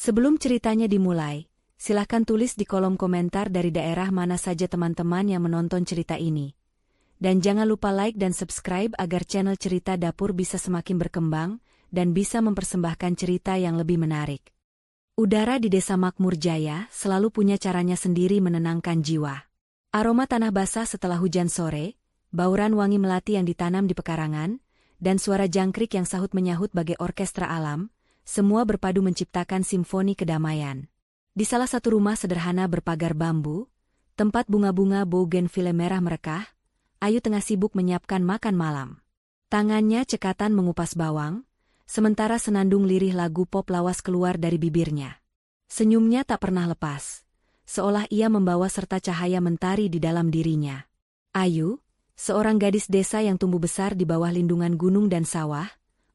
Sebelum ceritanya dimulai, silahkan tulis di kolom komentar dari daerah mana saja teman-teman yang menonton cerita ini. Dan jangan lupa like dan subscribe agar channel Cerita Dapur bisa semakin berkembang dan bisa mempersembahkan cerita yang lebih menarik. Udara di Desa Makmur Jaya selalu punya caranya sendiri menenangkan jiwa. Aroma tanah basah setelah hujan sore, bauran wangi melati yang ditanam di pekarangan, dan suara jangkrik yang sahut menyahut bagai orkestra alam, semua berpadu menciptakan simfoni kedamaian. Di salah satu rumah sederhana berpagar bambu, tempat bunga-bunga bougainville merah merekah, Ayu tengah sibuk menyiapkan makan malam. Tangannya cekatan mengupas bawang, sementara senandung lirih lagu pop lawas keluar dari bibirnya. Senyumnya tak pernah lepas, seolah ia membawa serta cahaya mentari di dalam dirinya. Ayu, seorang gadis desa yang tumbuh besar di bawah lindungan gunung dan sawah,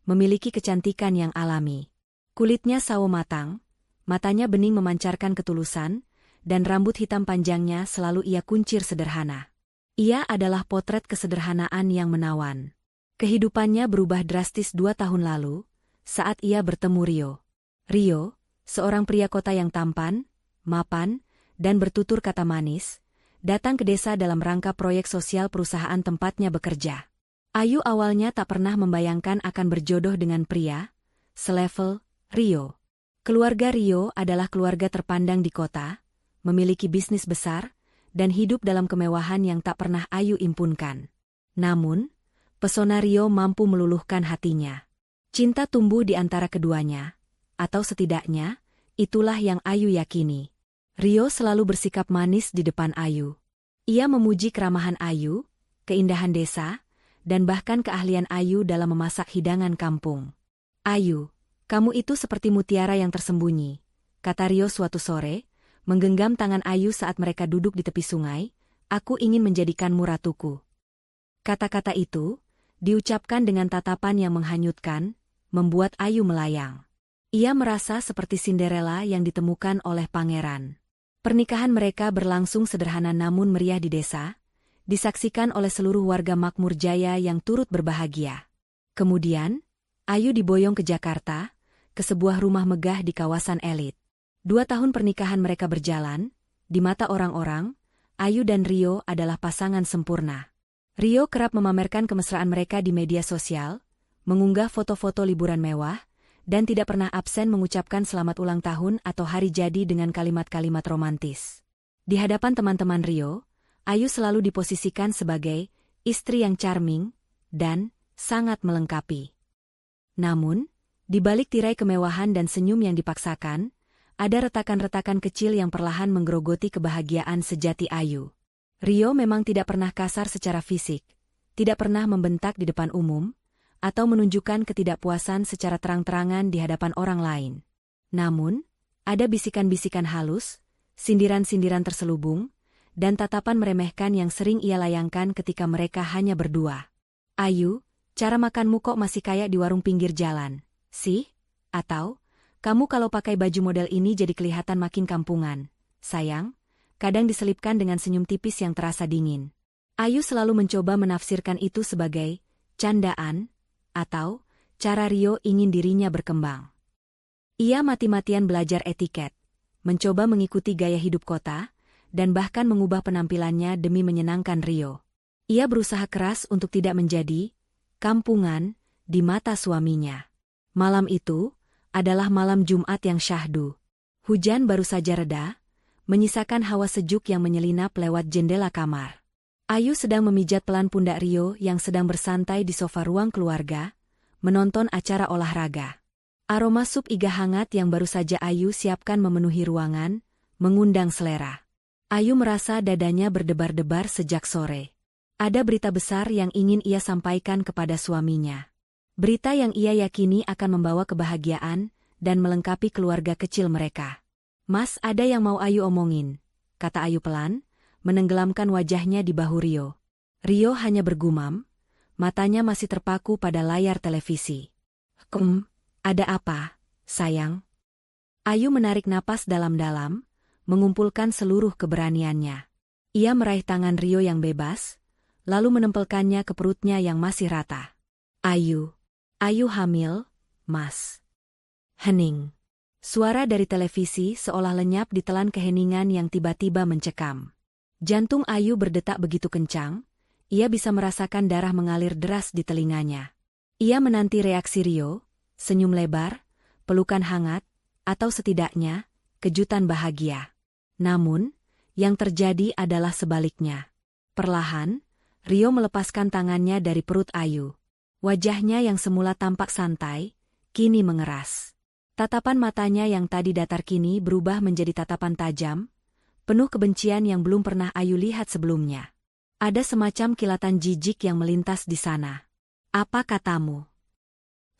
memiliki kecantikan yang alami. Kulitnya sawo matang, matanya bening memancarkan ketulusan, dan rambut hitam panjangnya selalu ia kuncir sederhana. Ia adalah potret kesederhanaan yang menawan. Kehidupannya berubah drastis 2 tahun lalu, saat ia bertemu Rio. Rio, seorang pria kota yang tampan, mapan, dan bertutur kata manis, datang ke desa dalam rangka proyek sosial perusahaan tempatnya bekerja. Ayu awalnya tak pernah membayangkan akan berjodoh dengan pria selevel Rio. Keluarga Rio adalah keluarga terpandang di kota, memiliki bisnis besar, dan hidup dalam kemewahan yang tak pernah Ayu impunkan. Namun, pesona Rio mampu meluluhkan hatinya. Cinta tumbuh di antara keduanya, atau setidaknya, itulah yang Ayu yakini. Rio selalu bersikap manis di depan Ayu. Ia memuji keramahan Ayu, keindahan desa, dan bahkan keahlian Ayu dalam memasak hidangan kampung. "Ayu, kamu itu seperti mutiara yang tersembunyi," kata Rio suatu sore, menggenggam tangan Ayu saat mereka duduk di tepi sungai. "Aku ingin menjadikanmu ratuku." Kata-kata itu diucapkan dengan tatapan yang menghanyutkan, membuat Ayu melayang. Ia merasa seperti Cinderella yang ditemukan oleh pangeran. Pernikahan mereka berlangsung sederhana namun meriah di desa, disaksikan oleh seluruh warga Makmur Jaya yang turut berbahagia. Kemudian, Ayu diboyong ke Jakarta, ke sebuah rumah megah di kawasan elit. 2 tahun pernikahan mereka berjalan, di mata orang-orang, Ayu dan Rio adalah pasangan sempurna. Rio kerap memamerkan kemesraan mereka di media sosial, mengunggah foto-foto liburan mewah, dan tidak pernah absen mengucapkan selamat ulang tahun atau hari jadi dengan kalimat-kalimat romantis. Di hadapan teman-teman Rio, Ayu selalu diposisikan sebagai istri yang charming dan sangat melengkapi. Namun, di balik tirai kemewahan dan senyum yang dipaksakan, ada retakan-retakan kecil yang perlahan menggerogoti kebahagiaan sejati Ayu. Rio memang tidak pernah kasar secara fisik, tidak pernah membentak di depan umum, atau menunjukkan ketidakpuasan secara terang-terangan di hadapan orang lain. Namun, ada bisikan-bisikan halus, sindiran-sindiran terselubung, dan tatapan meremehkan yang sering ia layangkan ketika mereka hanya berdua. "Ayu, cara makanmu kok masih kayak di warung pinggir jalan, sih? Atau, kamu kalau pakai baju model ini jadi kelihatan makin kampungan, sayang?" Kadang diselipkan dengan senyum tipis yang terasa dingin. Ayu selalu mencoba menafsirkan itu sebagai candaan, atau cara Rio ingin dirinya berkembang. Ia mati-matian belajar etiket, mencoba mengikuti gaya hidup kota, dan bahkan mengubah penampilannya demi menyenangkan Rio. Ia berusaha keras untuk tidak menjadi kampungan di mata suaminya. Malam itu adalah malam Jumat yang syahdu. Hujan baru saja reda, menyisakan hawa sejuk yang menyelinap lewat jendela kamar. Ayu sedang memijat pelan pundak Rio yang sedang bersantai di sofa ruang keluarga, menonton acara olahraga. Aroma sup iga hangat yang baru saja Ayu siapkan memenuhi ruangan, mengundang selera. Ayu merasa dadanya berdebar-debar sejak sore. Ada berita besar yang ingin ia sampaikan kepada suaminya. Berita yang ia yakini akan membawa kebahagiaan dan melengkapi keluarga kecil mereka. "Mas, ada yang mau Ayu omongin," kata Ayu pelan, menenggelamkan wajahnya di bahu Rio. Rio hanya bergumam, matanya masih terpaku pada layar televisi. Ada apa, sayang?" Ayu menarik napas dalam-dalam, mengumpulkan seluruh keberaniannya. Ia meraih tangan Rio yang bebas, lalu menempelkannya ke perutnya yang masih rata. Ayu hamil, Mas." Hening. Suara dari televisi seolah lenyap ditelan keheningan yang tiba-tiba mencekam. Jantung Ayu berdetak begitu kencang, ia bisa merasakan darah mengalir deras di telinganya. Ia menanti reaksi Rio, senyum lebar, pelukan hangat, atau setidaknya, kejutan bahagia. Namun, yang terjadi adalah sebaliknya. Perlahan, Rio melepaskan tangannya dari perut Ayu. Wajahnya yang semula tampak santai, kini mengeras. Tatapan matanya yang tadi datar kini berubah menjadi tatapan tajam, penuh kebencian yang belum pernah Ayu lihat sebelumnya. Ada semacam kilatan jijik yang melintas di sana. Apa katamu?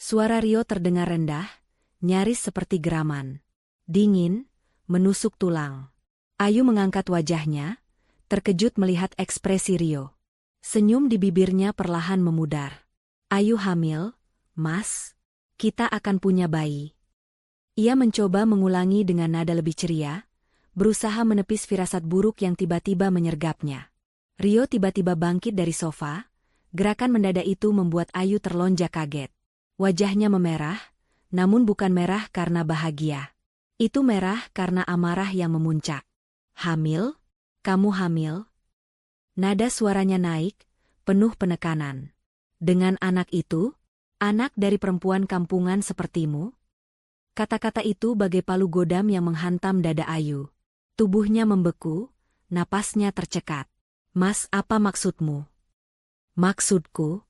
Suara Rio terdengar rendah, nyaris seperti geraman. Dingin, menusuk tulang. Ayu mengangkat wajahnya, terkejut melihat ekspresi Rio. Senyum di bibirnya perlahan memudar. Ayu hamil, Mas. Kita akan punya bayi. Ia mencoba mengulangi dengan nada lebih ceria, berusaha menepis firasat buruk yang tiba-tiba menyergapnya. Rio tiba-tiba bangkit dari sofa, gerakan mendadak itu membuat Ayu terlonjak kaget. Wajahnya memerah, namun bukan merah karena bahagia. Itu merah karena amarah yang memuncak. Hamil? Kamu hamil? Nada suaranya naik, penuh penekanan. Dengan anak itu? Anak dari perempuan kampungan sepertimu? Kata-kata itu bagai palu godam yang menghantam dada Ayu. Tubuhnya membeku, napasnya tercekat. Mas, apa maksudmu? Maksudku?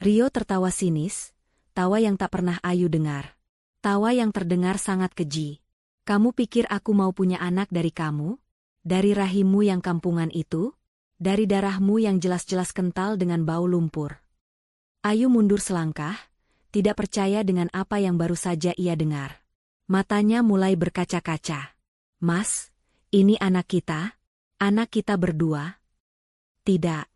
Rio tertawa sinis, tawa yang tak pernah Ayu dengar. Tawa yang terdengar sangat keji. Kamu pikir aku mau punya anak dari kamu? Dari rahimmu yang kampungan itu? Dari darahmu yang jelas-jelas kental dengan bau lumpur? Ayu mundur selangkah, tidak percaya dengan apa yang baru saja ia dengar. Matanya mulai berkaca-kaca. Mas, ini anak kita? Anak kita berdua? Tidak.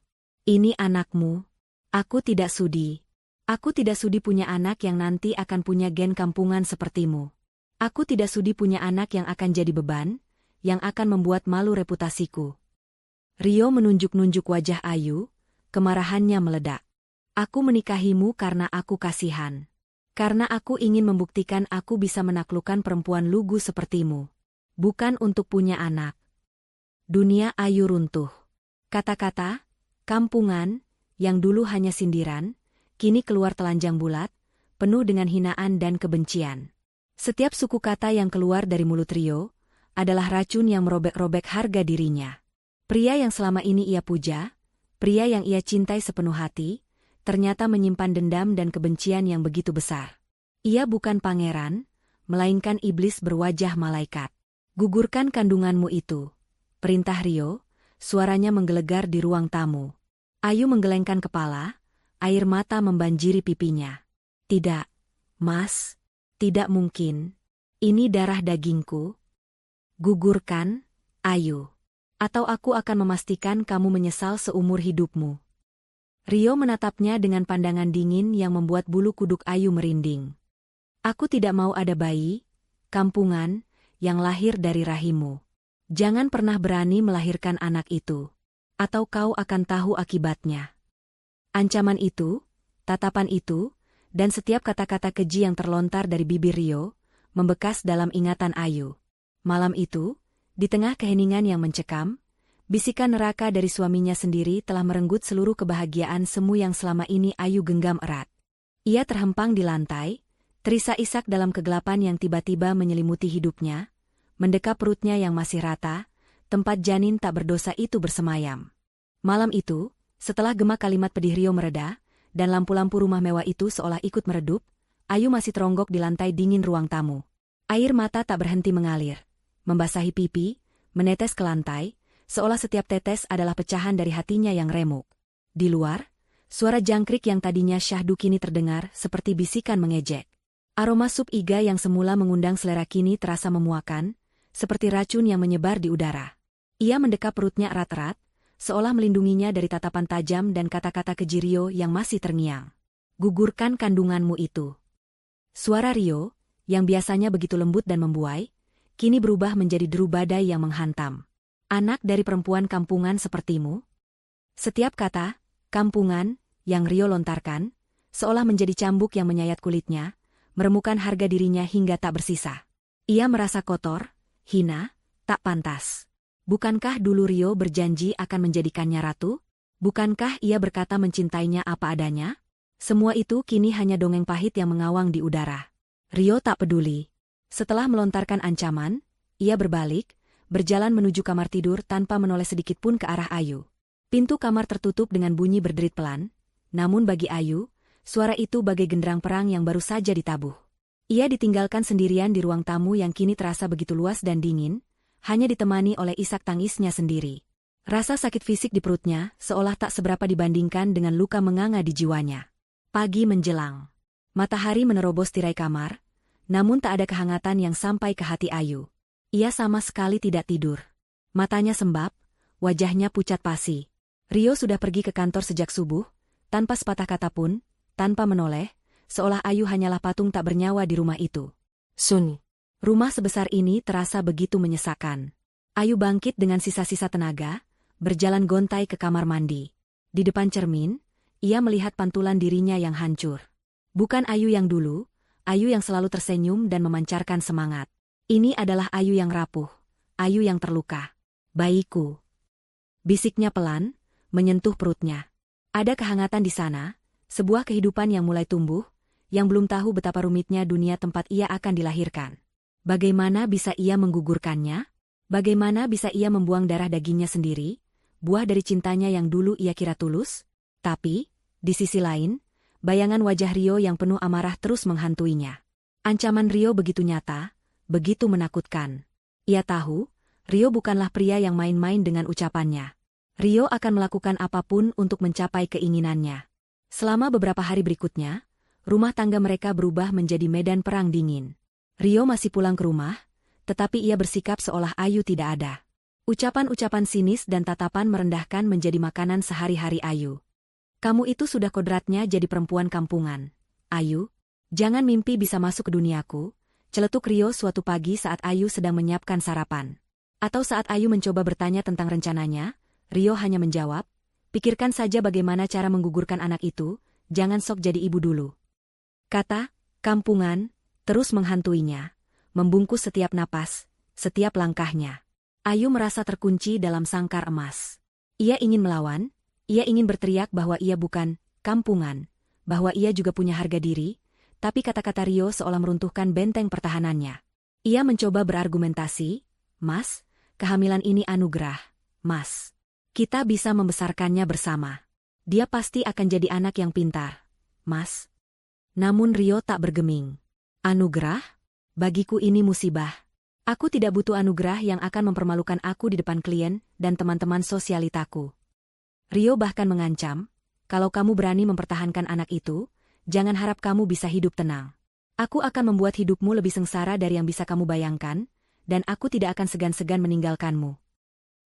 Ini anakmu. Aku tidak sudi. Aku tidak sudi punya anak yang nanti akan punya gen kampungan sepertimu. Aku tidak sudi punya anak yang akan jadi beban, yang akan membuat malu reputasiku. Rio menunjuk-nunjuk wajah Ayu, kemarahannya meledak. Aku menikahimu karena aku kasihan. Karena aku ingin membuktikan aku bisa menaklukkan perempuan lugu sepertimu. Bukan untuk punya anak. Dunia Ayu runtuh. Kata-kata, kampungan, yang dulu hanya sindiran, kini keluar telanjang bulat, penuh dengan hinaan dan kebencian. Setiap suku kata yang keluar dari mulut Rio, adalah racun yang merobek-robek harga dirinya. Pria yang selama ini ia puja, pria yang ia cintai sepenuh hati, ternyata menyimpan dendam dan kebencian yang begitu besar. Ia bukan pangeran, melainkan iblis berwajah malaikat. Gugurkan kandunganmu itu. Perintah Rio, suaranya menggelegar di ruang tamu. Ayu menggelengkan kepala, air mata membanjiri pipinya. Tidak, Mas, tidak mungkin. Ini darah dagingku. Gugurkan, Ayu. Atau aku akan memastikan kamu menyesal seumur hidupmu. Rio menatapnya dengan pandangan dingin yang membuat bulu kuduk Ayu merinding. Aku tidak mau ada bayi, kampungan, yang lahir dari rahimmu. Jangan pernah berani melahirkan anak itu. Atau kau akan tahu akibatnya. Ancaman itu, tatapan itu, dan setiap kata-kata keji yang terlontar dari bibir Rio, membekas dalam ingatan Ayu. Malam itu, di tengah keheningan yang mencekam, bisikan neraka dari suaminya sendiri telah merenggut seluruh kebahagiaan semu yang selama ini Ayu genggam erat. Ia terhempang di lantai, terisak-isak dalam kegelapan yang tiba-tiba menyelimuti hidupnya, mendekap perutnya yang masih rata, tempat janin tak berdosa itu bersemayam. Malam itu, setelah gema kalimat pedih Rio mereda, dan lampu-lampu rumah mewah itu seolah ikut meredup, Ayu masih teronggok di lantai dingin ruang tamu. Air mata tak berhenti mengalir, membasahi pipi, menetes ke lantai, seolah setiap tetes adalah pecahan dari hatinya yang remuk. Di luar, suara jangkrik yang tadinya syahdu kini terdengar seperti bisikan mengejek. Aroma sup iga yang semula mengundang selera kini terasa memuakan, seperti racun yang menyebar di udara. Ia mendekap perutnya erat-erat, seolah melindunginya dari tatapan tajam dan kata-kata keji Rio yang masih terngiang. Gugurkan kandunganmu itu. Suara Rio, yang biasanya begitu lembut dan membuai, kini berubah menjadi deru badai yang menghantam. Anak dari perempuan kampungan sepertimu? Setiap kata, kampungan, yang Rio lontarkan, seolah menjadi cambuk yang menyayat kulitnya, meremukan harga dirinya hingga tak bersisa. Ia merasa kotor, hina, tak pantas. Bukankah dulu Rio berjanji akan menjadikannya ratu? Bukankah ia berkata mencintainya apa adanya? Semua itu kini hanya dongeng pahit yang mengawang di udara. Rio tak peduli. Setelah melontarkan ancaman, ia berbalik, berjalan menuju kamar tidur tanpa menoleh sedikit pun ke arah Ayu. Pintu kamar tertutup dengan bunyi berderit pelan, namun bagi Ayu, suara itu bagai genderang perang yang baru saja ditabuh. Ia ditinggalkan sendirian di ruang tamu yang kini terasa begitu luas dan dingin, hanya ditemani oleh isak tangisnya sendiri. Rasa sakit fisik di perutnya seolah tak seberapa dibandingkan dengan luka menganga di jiwanya. Pagi menjelang. Matahari menerobos tirai kamar, namun tak ada kehangatan yang sampai ke hati Ayu. Ia sama sekali tidak tidur. Matanya sembab, wajahnya pucat pasi. Rio sudah pergi ke kantor sejak subuh, tanpa sepatah kata pun, tanpa menoleh, seolah Ayu hanyalah patung tak bernyawa di rumah itu. Sun. Rumah sebesar ini terasa begitu menyesakan. Ayu bangkit dengan sisa-sisa tenaga, berjalan gontai ke kamar mandi. Di depan cermin, ia melihat pantulan dirinya yang hancur. Bukan Ayu yang dulu, Ayu yang selalu tersenyum dan memancarkan semangat. Ini adalah Ayu yang rapuh, Ayu yang terluka. Bayiku. Bisiknya pelan, menyentuh perutnya. Ada kehangatan di sana, sebuah kehidupan yang mulai tumbuh, yang belum tahu betapa rumitnya dunia tempat ia akan dilahirkan. Bagaimana bisa ia menggugurkannya? Bagaimana bisa ia membuang darah dagingnya sendiri, buah dari cintanya yang dulu ia kira tulus? Tapi, di sisi lain, bayangan wajah Rio yang penuh amarah terus menghantuinya. Ancaman Rio begitu nyata, begitu menakutkan. Ia tahu, Rio bukanlah pria yang main-main dengan ucapannya. Rio akan melakukan apapun untuk mencapai keinginannya. Selama beberapa hari berikutnya, rumah tangga mereka berubah menjadi medan perang dingin. Rio masih pulang ke rumah, tetapi ia bersikap seolah Ayu tidak ada. Ucapan-ucapan sinis dan tatapan merendahkan menjadi makanan sehari-hari Ayu. Kamu itu sudah kodratnya jadi perempuan kampungan. Ayu, jangan mimpi bisa masuk ke duniaku, celetuk Rio suatu pagi saat Ayu sedang menyiapkan sarapan. Atau saat Ayu mencoba bertanya tentang rencananya, Rio hanya menjawab, pikirkan saja bagaimana cara menggugurkan anak itu, jangan sok jadi ibu dulu. Kata, kampungan, terus menghantuinya, membungkus setiap napas, setiap langkahnya. Ayu merasa terkunci dalam sangkar emas. Ia ingin melawan, ia ingin berteriak bahwa ia bukan kampungan, bahwa ia juga punya harga diri, tapi kata-kata Rio seolah meruntuhkan benteng pertahanannya. Ia mencoba berargumentasi, Mas, kehamilan ini anugerah, Mas. Kita bisa membesarkannya bersama. Dia pasti akan jadi anak yang pintar, Mas. Namun Rio tak bergeming. Anugerah? Bagiku ini musibah. Aku tidak butuh anugerah yang akan mempermalukan aku di depan klien dan teman-teman sosialitaku. Rio bahkan mengancam, kalau kamu berani mempertahankan anak itu, jangan harap kamu bisa hidup tenang. Aku akan membuat hidupmu lebih sengsara dari yang bisa kamu bayangkan, dan aku tidak akan segan-segan meninggalkanmu.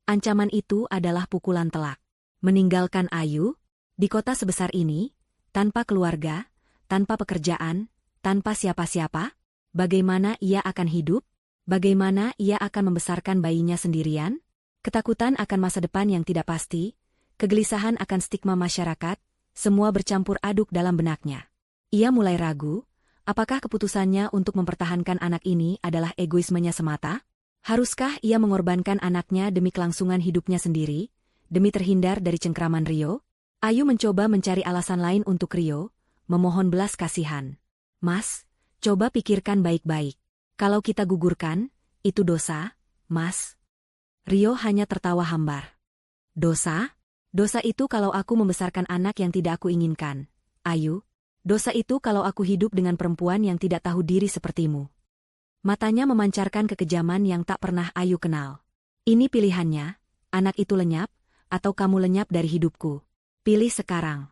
Ancaman itu adalah pukulan telak. Meninggalkan Ayu, di kota sebesar ini, tanpa keluarga, tanpa pekerjaan, tanpa siapa-siapa, bagaimana ia akan hidup? Bagaimana ia akan membesarkan bayinya sendirian? Ketakutan akan masa depan yang tidak pasti, kegelisahan akan stigma masyarakat, semua bercampur aduk dalam benaknya. Ia mulai ragu, apakah keputusannya untuk mempertahankan anak ini adalah egoismenya semata? Haruskah ia mengorbankan anaknya demi kelangsungan hidupnya sendiri, demi terhindar dari cengkraman Rio? Ayu mencoba mencari alasan lain untuk Rio, memohon belas kasihan. Mas, coba pikirkan baik-baik. Kalau kita gugurkan, itu dosa, Mas. Rio hanya tertawa hambar. Dosa? Dosa itu kalau aku membesarkan anak yang tidak aku inginkan. Ayu, dosa itu kalau aku hidup dengan perempuan yang tidak tahu diri sepertimu. Matanya memancarkan kekejaman yang tak pernah Ayu kenal. Ini pilihannya, anak itu lenyap, atau kamu lenyap dari hidupku. Pilih sekarang.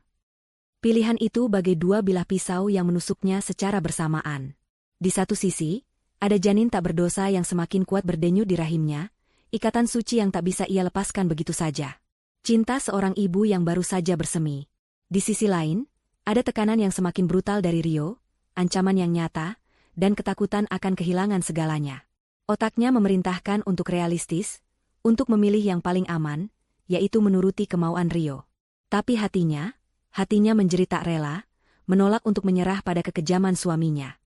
Pilihan itu bagai dua bilah pisau yang menusuknya secara bersamaan. Di satu sisi, ada janin tak berdosa yang semakin kuat berdenyut di rahimnya, ikatan suci yang tak bisa ia lepaskan begitu saja. Cinta seorang ibu yang baru saja bersemi. Di sisi lain, ada tekanan yang semakin brutal dari Rio, ancaman yang nyata, dan ketakutan akan kehilangan segalanya. Otaknya memerintahkan untuk realistis, untuk memilih yang paling aman, yaitu menuruti kemauan Rio. Tapi hatinya menjerit tak rela, menolak untuk menyerah pada kekejaman suaminya.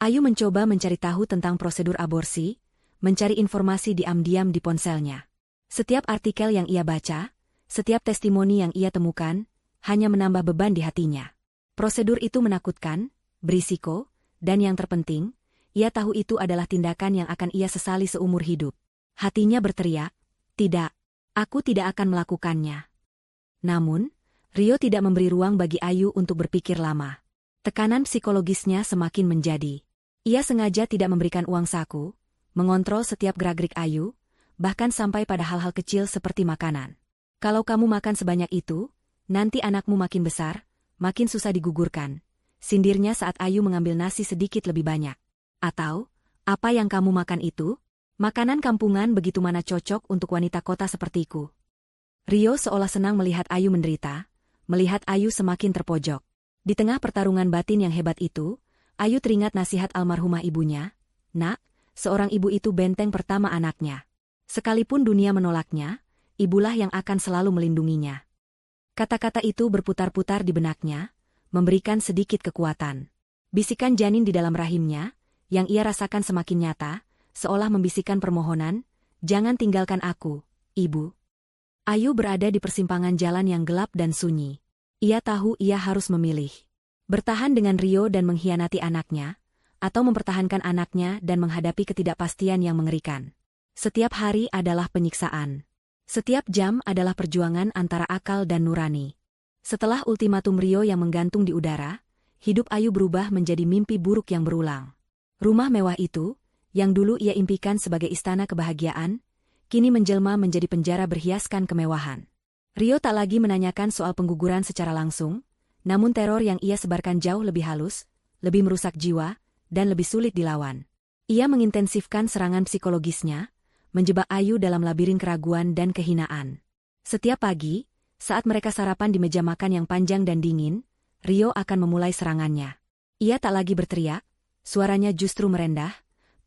Ayu mencoba mencari tahu tentang prosedur aborsi, mencari informasi diam-diam di ponselnya. Setiap artikel yang ia baca, setiap testimoni yang ia temukan, hanya menambah beban di hatinya. Prosedur itu menakutkan, berisiko, dan yang terpenting, ia tahu itu adalah tindakan yang akan ia sesali seumur hidup. Hatinya berteriak, "Tidak, aku tidak akan melakukannya." Namun, Rio tidak memberi ruang bagi Ayu untuk berpikir lama. Tekanan psikologisnya semakin menjadi. Ia sengaja tidak memberikan uang saku, mengontrol setiap gerak-gerik Ayu, bahkan sampai pada hal-hal kecil seperti makanan. "Kalau kamu makan sebanyak itu, nanti anakmu makin besar, makin susah digugurkan," sindirnya saat Ayu mengambil nasi sedikit lebih banyak. "Atau, apa yang kamu makan itu? Makanan kampungan begitu mana cocok untuk wanita kota sepertiku." Rio seolah senang melihat Ayu menderita, melihat Ayu semakin terpojok. Di tengah pertarungan batin yang hebat itu, Ayu teringat nasihat almarhumah ibunya, "Nak, seorang ibu itu benteng pertama anaknya. Sekalipun dunia menolaknya, ibulah yang akan selalu melindunginya." Kata-kata itu berputar-putar di benaknya, memberikan sedikit kekuatan. Bisikan janin di dalam rahimnya, yang ia rasakan semakin nyata, seolah membisikkan permohonan, "Jangan tinggalkan aku, Ibu." Ayu berada di persimpangan jalan yang gelap dan sunyi. Ia tahu ia harus memilih. Bertahan dengan Rio dan mengkhianati anaknya, atau mempertahankan anaknya dan menghadapi ketidakpastian yang mengerikan. Setiap hari adalah penyiksaan. Setiap jam adalah perjuangan antara akal dan nurani. Setelah ultimatum Rio yang menggantung di udara, hidup Ayu berubah menjadi mimpi buruk yang berulang. Rumah mewah itu, yang dulu ia impikan sebagai istana kebahagiaan, kini menjelma menjadi penjara berhiaskan kemewahan. Rio tak lagi menanyakan soal pengguguran secara langsung, namun teror yang ia sebarkan jauh lebih halus, lebih merusak jiwa, dan lebih sulit dilawan. Ia mengintensifkan serangan psikologisnya, menjebak Ayu dalam labirin keraguan dan kehinaan. Setiap pagi, saat mereka sarapan di meja makan yang panjang dan dingin, Rio akan memulai serangannya. Ia tak lagi berteriak, suaranya justru merendah,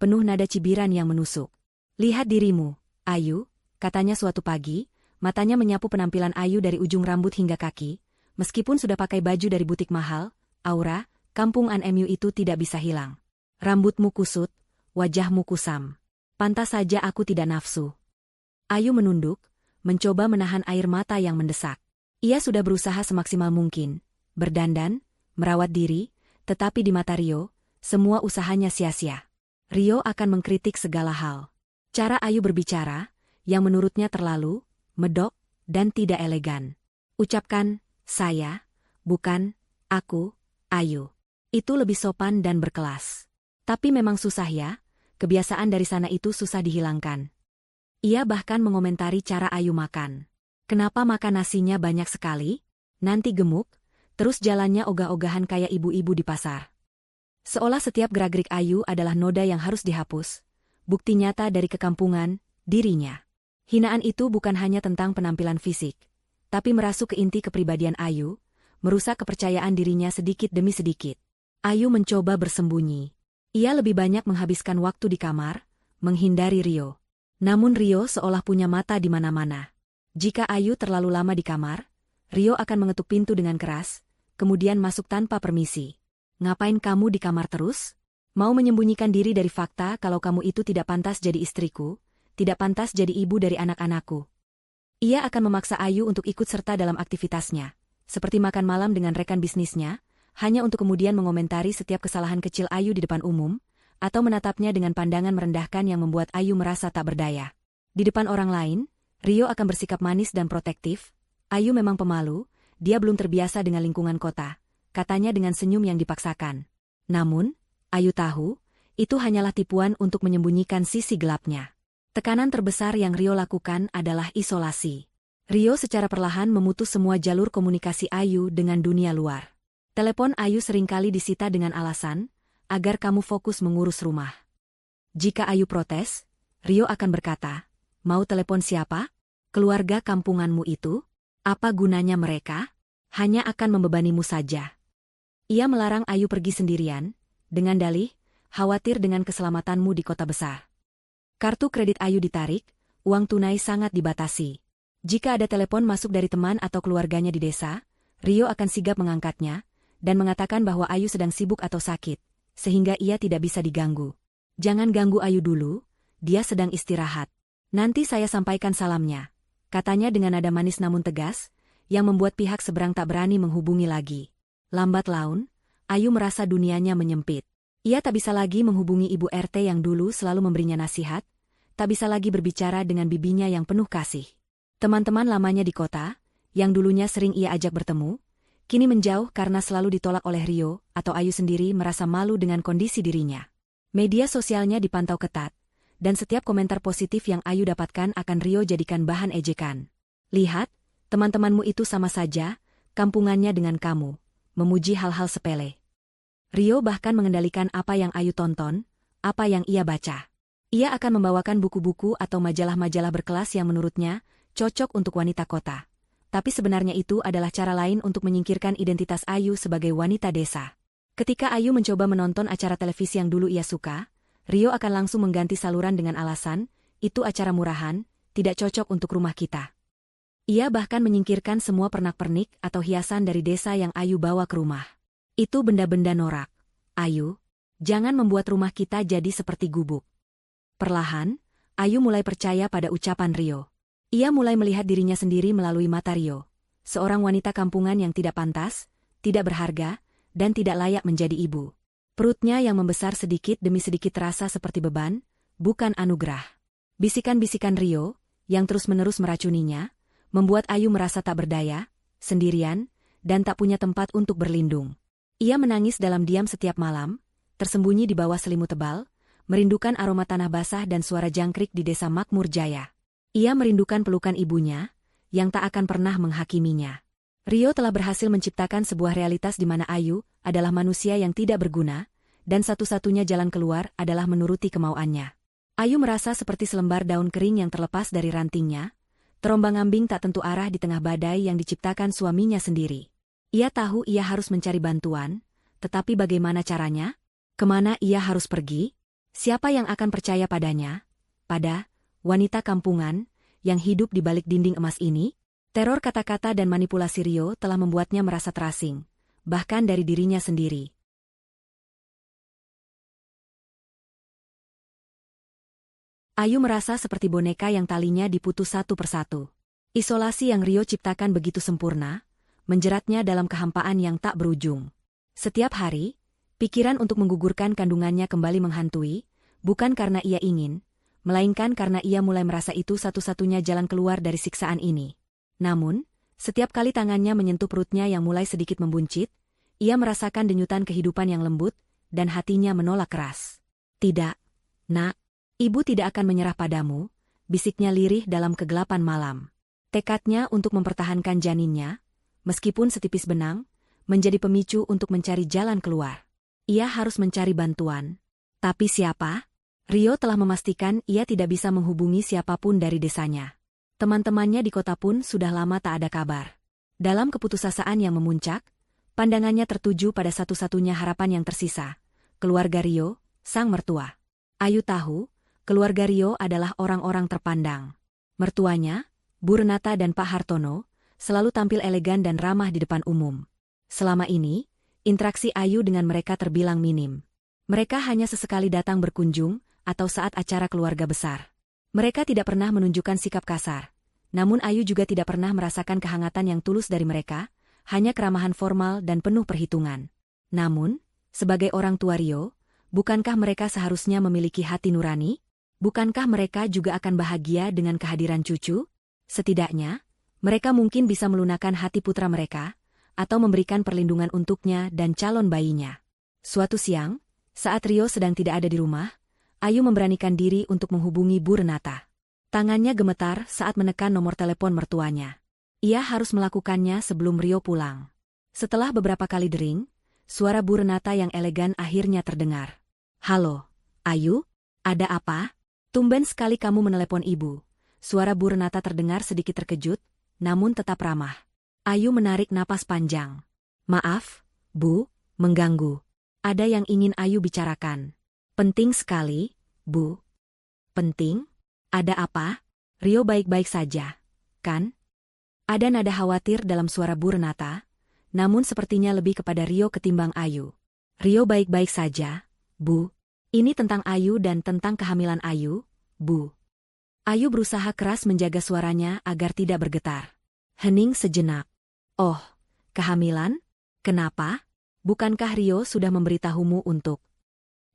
penuh nada cibiran yang menusuk. "Lihat dirimu, Ayu," katanya suatu pagi, matanya menyapu penampilan Ayu dari ujung rambut hingga kaki, meskipun sudah pakai baju dari butik mahal, aura, kampung NMU itu tidak bisa hilang. "Rambutmu kusut, wajahmu kusam. Pantas saja aku tidak nafsu." Ayu menunduk, mencoba menahan air mata yang mendesak. Ia sudah berusaha semaksimal mungkin, berdandan, merawat diri, tetapi di mata Rio, semua usahanya sia-sia. Rio akan mengkritik segala hal. Cara Ayu berbicara, yang menurutnya terlalu, medok, dan tidak elegan. "Ucapkan, saya, bukan, aku, Ayu." Itu lebih sopan dan berkelas. Tapi memang susah ya, kebiasaan dari sana itu susah dihilangkan. Ia bahkan mengomentari cara Ayu makan. "Kenapa makan nasinya banyak sekali? Nanti gemuk," terus jalannya ogah-ogahan kayak ibu-ibu di pasar. Seolah setiap gerak-gerik Ayu adalah noda yang harus dihapus, bukti nyata dari kekampungan dirinya. Hinaan itu bukan hanya tentang penampilan fisik, tapi merasuk ke inti kepribadian Ayu, merusak kepercayaan dirinya sedikit demi sedikit. Ayu mencoba bersembunyi. Ia lebih banyak menghabiskan waktu di kamar, menghindari Rio. Namun Rio seolah punya mata di mana-mana. Jika Ayu terlalu lama di kamar, Rio akan mengetuk pintu dengan keras, kemudian masuk tanpa permisi. "Ngapain kamu di kamar terus? Mau menyembunyikan diri dari fakta kalau kamu itu tidak pantas jadi istriku, tidak pantas jadi ibu dari anak-anakku." Ia akan memaksa Ayu untuk ikut serta dalam aktivitasnya, seperti makan malam dengan rekan bisnisnya, hanya untuk kemudian mengomentari setiap kesalahan kecil Ayu di depan umum, atau menatapnya dengan pandangan merendahkan yang membuat Ayu merasa tak berdaya. Di depan orang lain, Rio akan bersikap manis dan protektif. "Ayu memang pemalu, dia belum terbiasa dengan lingkungan kota," katanya dengan senyum yang dipaksakan. Namun, Ayu tahu, itu hanyalah tipuan untuk menyembunyikan sisi gelapnya. Tekanan terbesar yang Rio lakukan adalah isolasi. Rio secara perlahan memutus semua jalur komunikasi Ayu dengan dunia luar. Telepon Ayu seringkali disita dengan alasan, agar kamu fokus mengurus rumah. Jika Ayu protes, Rio akan berkata, "Mau telepon siapa? Keluarga kampunganmu itu? Apa gunanya mereka? Hanya akan membebanimu saja." Ia melarang Ayu pergi sendirian, dengan dalih, khawatir dengan keselamatanmu di kota besar. Kartu kredit Ayu ditarik, uang tunai sangat dibatasi. Jika ada telepon masuk dari teman atau keluarganya di desa, Rio akan sigap mengangkatnya, dan mengatakan bahwa Ayu sedang sibuk atau sakit, sehingga ia tidak bisa diganggu. "Jangan ganggu Ayu dulu, dia sedang istirahat. Nanti saya sampaikan salamnya," katanya dengan nada manis namun tegas, yang membuat pihak seberang tak berani menghubungi lagi. Lambat laun, Ayu merasa dunianya menyempit. Ia tak bisa lagi menghubungi Ibu RT yang dulu selalu memberinya nasihat, tak bisa lagi berbicara dengan bibinya yang penuh kasih. Teman-teman lamanya di kota, yang dulunya sering ia ajak bertemu, kini menjauh karena selalu ditolak oleh Rio, atau Ayu sendiri merasa malu dengan kondisi dirinya. Media sosialnya dipantau ketat, dan setiap komentar positif yang Ayu dapatkan akan Rio jadikan bahan ejekan. "Lihat, teman-temanmu itu sama saja, kampungannya dengan kamu," memuji hal-hal sepele. Rio bahkan mengendalikan apa yang Ayu tonton, apa yang ia baca. Ia akan membawakan buku-buku atau majalah-majalah berkelas yang menurutnya cocok untuk wanita kota. Tapi sebenarnya itu adalah cara lain untuk menyingkirkan identitas Ayu sebagai wanita desa. Ketika Ayu mencoba menonton acara televisi yang dulu ia suka, Rio akan langsung mengganti saluran dengan alasan, "Itu acara murahan, tidak cocok untuk rumah kita." Ia bahkan menyingkirkan semua pernak-pernik atau hiasan dari desa yang Ayu bawa ke rumah. "Itu benda-benda norak. Ayu, jangan membuat rumah kita jadi seperti gubuk." Perlahan, Ayu mulai percaya pada ucapan Rio. Ia mulai melihat dirinya sendiri melalui mata Rio. Seorang wanita kampungan yang tidak pantas, tidak berharga, dan tidak layak menjadi ibu. Perutnya yang membesar sedikit demi sedikit terasa seperti beban, bukan anugerah. Bisikan-bisikan Rio, yang terus-menerus meracuninya, membuat Ayu merasa tak berdaya, sendirian, dan tak punya tempat untuk berlindung. Ia menangis dalam diam setiap malam, tersembunyi di bawah selimut tebal, merindukan aroma tanah basah dan suara jangkrik di desa Makmur Jaya. Ia merindukan pelukan ibunya, yang tak akan pernah menghakiminya. Rio telah berhasil menciptakan sebuah realitas di mana Ayu adalah manusia yang tidak berguna, dan satu-satunya jalan keluar adalah menuruti kemauannya. Ayu merasa seperti selembar daun kering yang terlepas dari rantingnya, terombang-ambing tak tentu arah di tengah badai yang diciptakan suaminya sendiri. Ia tahu ia harus mencari bantuan, tetapi bagaimana caranya? Kemana ia harus pergi? Siapa yang akan percaya padanya? Pada wanita kampungan yang hidup di balik dinding emas ini? Teror kata-kata dan manipulasi Rio telah membuatnya merasa terasing, bahkan dari dirinya sendiri. Ayu merasa seperti boneka yang talinya diputus satu persatu. Isolasi yang Rio ciptakan begitu sempurna, menjeratnya dalam kehampaan yang tak berujung. Setiap hari, pikiran untuk menggugurkan kandungannya kembali menghantui, bukan karena ia ingin, melainkan karena ia mulai merasa itu satu-satunya jalan keluar dari siksaan ini. Namun, setiap kali tangannya menyentuh perutnya yang mulai sedikit membuncit, ia merasakan denyutan kehidupan yang lembut, dan hatinya menolak keras. "Tidak, Nak, Ibu tidak akan menyerah padamu," bisiknya lirih dalam kegelapan malam. Tekadnya untuk mempertahankan janinnya, meskipun setipis benang, menjadi pemicu untuk mencari jalan keluar. Ia harus mencari bantuan. Tapi siapa? Rio telah memastikan ia tidak bisa menghubungi siapapun dari desanya. Teman-temannya di kota pun sudah lama tak ada kabar. Dalam keputusasaan yang memuncak, pandangannya tertuju pada satu-satunya harapan yang tersisa, keluarga Rio, sang mertua. Ayu tahu, keluarga Rio adalah orang-orang terpandang. Mertuanya, Bu Renata dan Pak Hartono, selalu tampil elegan dan ramah di depan umum. Selama ini, interaksi Ayu dengan mereka terbilang minim. Mereka hanya sesekali datang berkunjung, atau saat acara keluarga besar. Mereka tidak pernah menunjukkan sikap kasar. Namun Ayu juga tidak pernah merasakan kehangatan yang tulus dari mereka, hanya keramahan formal dan penuh perhitungan. Namun, sebagai orang tua Rio, bukankah mereka seharusnya memiliki hati nurani? Bukankah mereka juga akan bahagia dengan kehadiran cucu? Setidaknya, mereka mungkin bisa melunakkan hati putra mereka, atau memberikan perlindungan untuknya dan calon bayinya. Suatu siang, saat Rio sedang tidak ada di rumah, Ayu memberanikan diri untuk menghubungi Bu Renata. Tangannya gemetar saat menekan nomor telepon mertuanya. Ia harus melakukannya sebelum Rio pulang. Setelah beberapa kali dering, suara Bu Renata yang elegan akhirnya terdengar. "Halo, Ayu? Ada apa? Tumben sekali kamu menelepon ibu." Suara Bu Renata terdengar sedikit terkejut, namun tetap ramah. Ayu menarik napas panjang. "Maaf, Bu, mengganggu. Ada yang ingin Ayu bicarakan." "Penting sekali, Bu." "Penting? Ada apa?" "Rio baik-baik saja, kan?" Ada nada khawatir dalam suara Bu Renata, namun sepertinya lebih kepada Rio ketimbang Ayu. "Rio baik-baik saja, Bu. Ini tentang Ayu dan tentang kehamilan Ayu, Bu. Ayu berusaha keras menjaga suaranya agar tidak bergetar. Hening sejenak. Oh, kehamilan? Kenapa? Bukankah Rio sudah memberitahumu untuk...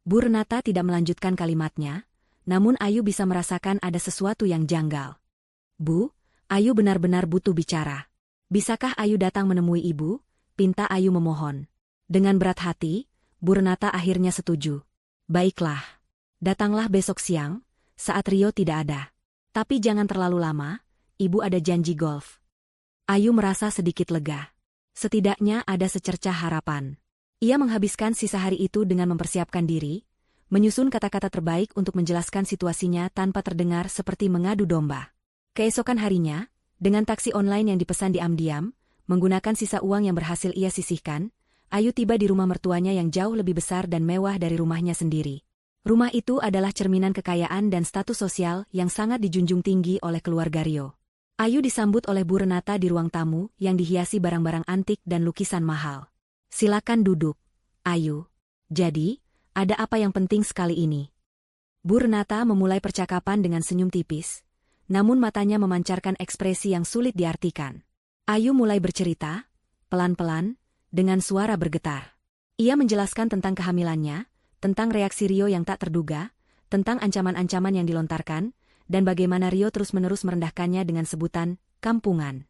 Bu Renata tidak melanjutkan kalimatnya, namun Ayu bisa merasakan ada sesuatu yang janggal. Bu, Ayu benar-benar butuh bicara. Bisakah Ayu datang menemui ibu? Pinta Ayu memohon. Dengan berat hati, Bu Renata akhirnya setuju. Baiklah. Datanglah besok siang, saat Rio tidak ada. Tapi jangan terlalu lama, ibu ada janji golf. Ayu merasa sedikit lega. Setidaknya ada secercah harapan. Ia menghabiskan sisa hari itu dengan mempersiapkan diri, menyusun kata-kata terbaik untuk menjelaskan situasinya tanpa terdengar seperti mengadu domba. Keesokan harinya, dengan taksi online yang dipesan diam-diam, menggunakan sisa uang yang berhasil ia sisihkan, Ayu tiba di rumah mertuanya yang jauh lebih besar dan mewah dari rumahnya sendiri. Rumah itu adalah cerminan kekayaan dan status sosial yang sangat dijunjung tinggi oleh keluarga Rio. Ayu disambut oleh Bu Renata di ruang tamu yang dihiasi barang-barang antik dan lukisan mahal. Silakan duduk, Ayu. Jadi, ada apa yang penting sekali ini? Bu Renata memulai percakapan dengan senyum tipis, namun matanya memancarkan ekspresi yang sulit diartikan. Ayu mulai bercerita, pelan-pelan, dengan suara bergetar. Ia menjelaskan tentang kehamilannya, tentang reaksi Rio yang tak terduga, tentang ancaman-ancaman yang dilontarkan, dan bagaimana Rio terus-menerus merendahkannya dengan sebutan kampungan.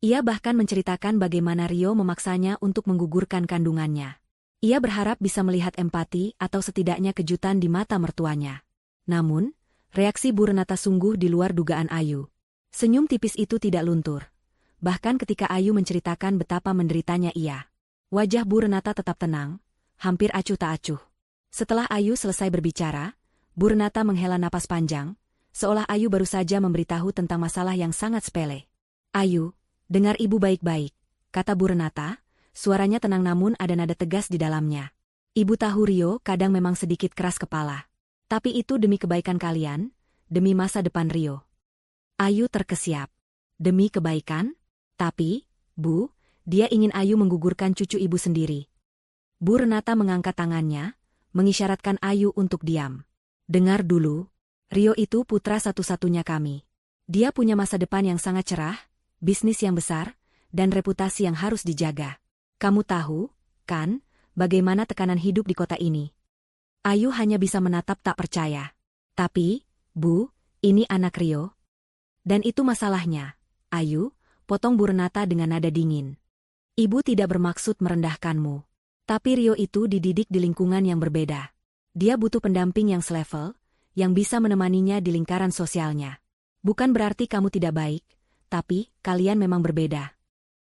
Ia bahkan menceritakan bagaimana Rio memaksanya untuk menggugurkan kandungannya. Ia berharap bisa melihat empati atau setidaknya kejutan di mata mertuanya. Namun, reaksi Bu Renata sungguh di luar dugaan Ayu. Senyum tipis itu tidak luntur. Bahkan ketika Ayu menceritakan betapa menderitanya ia. Wajah Bu Renata tetap tenang, hampir acuh tak acuh. Setelah Ayu selesai berbicara, Bu Renata menghela napas panjang, seolah Ayu baru saja memberitahu tentang masalah yang sangat sepele. Ayu, dengar ibu baik-baik, kata Bu Renata, suaranya tenang namun ada nada tegas di dalamnya. Ibu tahu Rio kadang memang sedikit keras kepala. Tapi itu demi kebaikan kalian, demi masa depan Rio. Ayu terkesiap. Demi kebaikan? Tapi, Bu, dia ingin Ayu menggugurkan cucu ibu sendiri. Bu Renata mengangkat tangannya, mengisyaratkan Ayu untuk diam. Dengar dulu, Rio itu putra satu-satunya kami. Dia punya masa depan yang sangat cerah, bisnis yang besar, dan reputasi yang harus dijaga. Kamu tahu, kan, bagaimana tekanan hidup di kota ini? Ayu hanya bisa menatap tak percaya. Tapi, Bu, ini anak Rio. Dan itu masalahnya, Ayu, potong Bu Renata dengan nada dingin. Ibu tidak bermaksud merendahkanmu. Tapi Rio itu dididik di lingkungan yang berbeda. Dia butuh pendamping yang selevel, yang bisa menemaninya di lingkaran sosialnya. Bukan berarti kamu tidak baik, tapi kalian memang berbeda.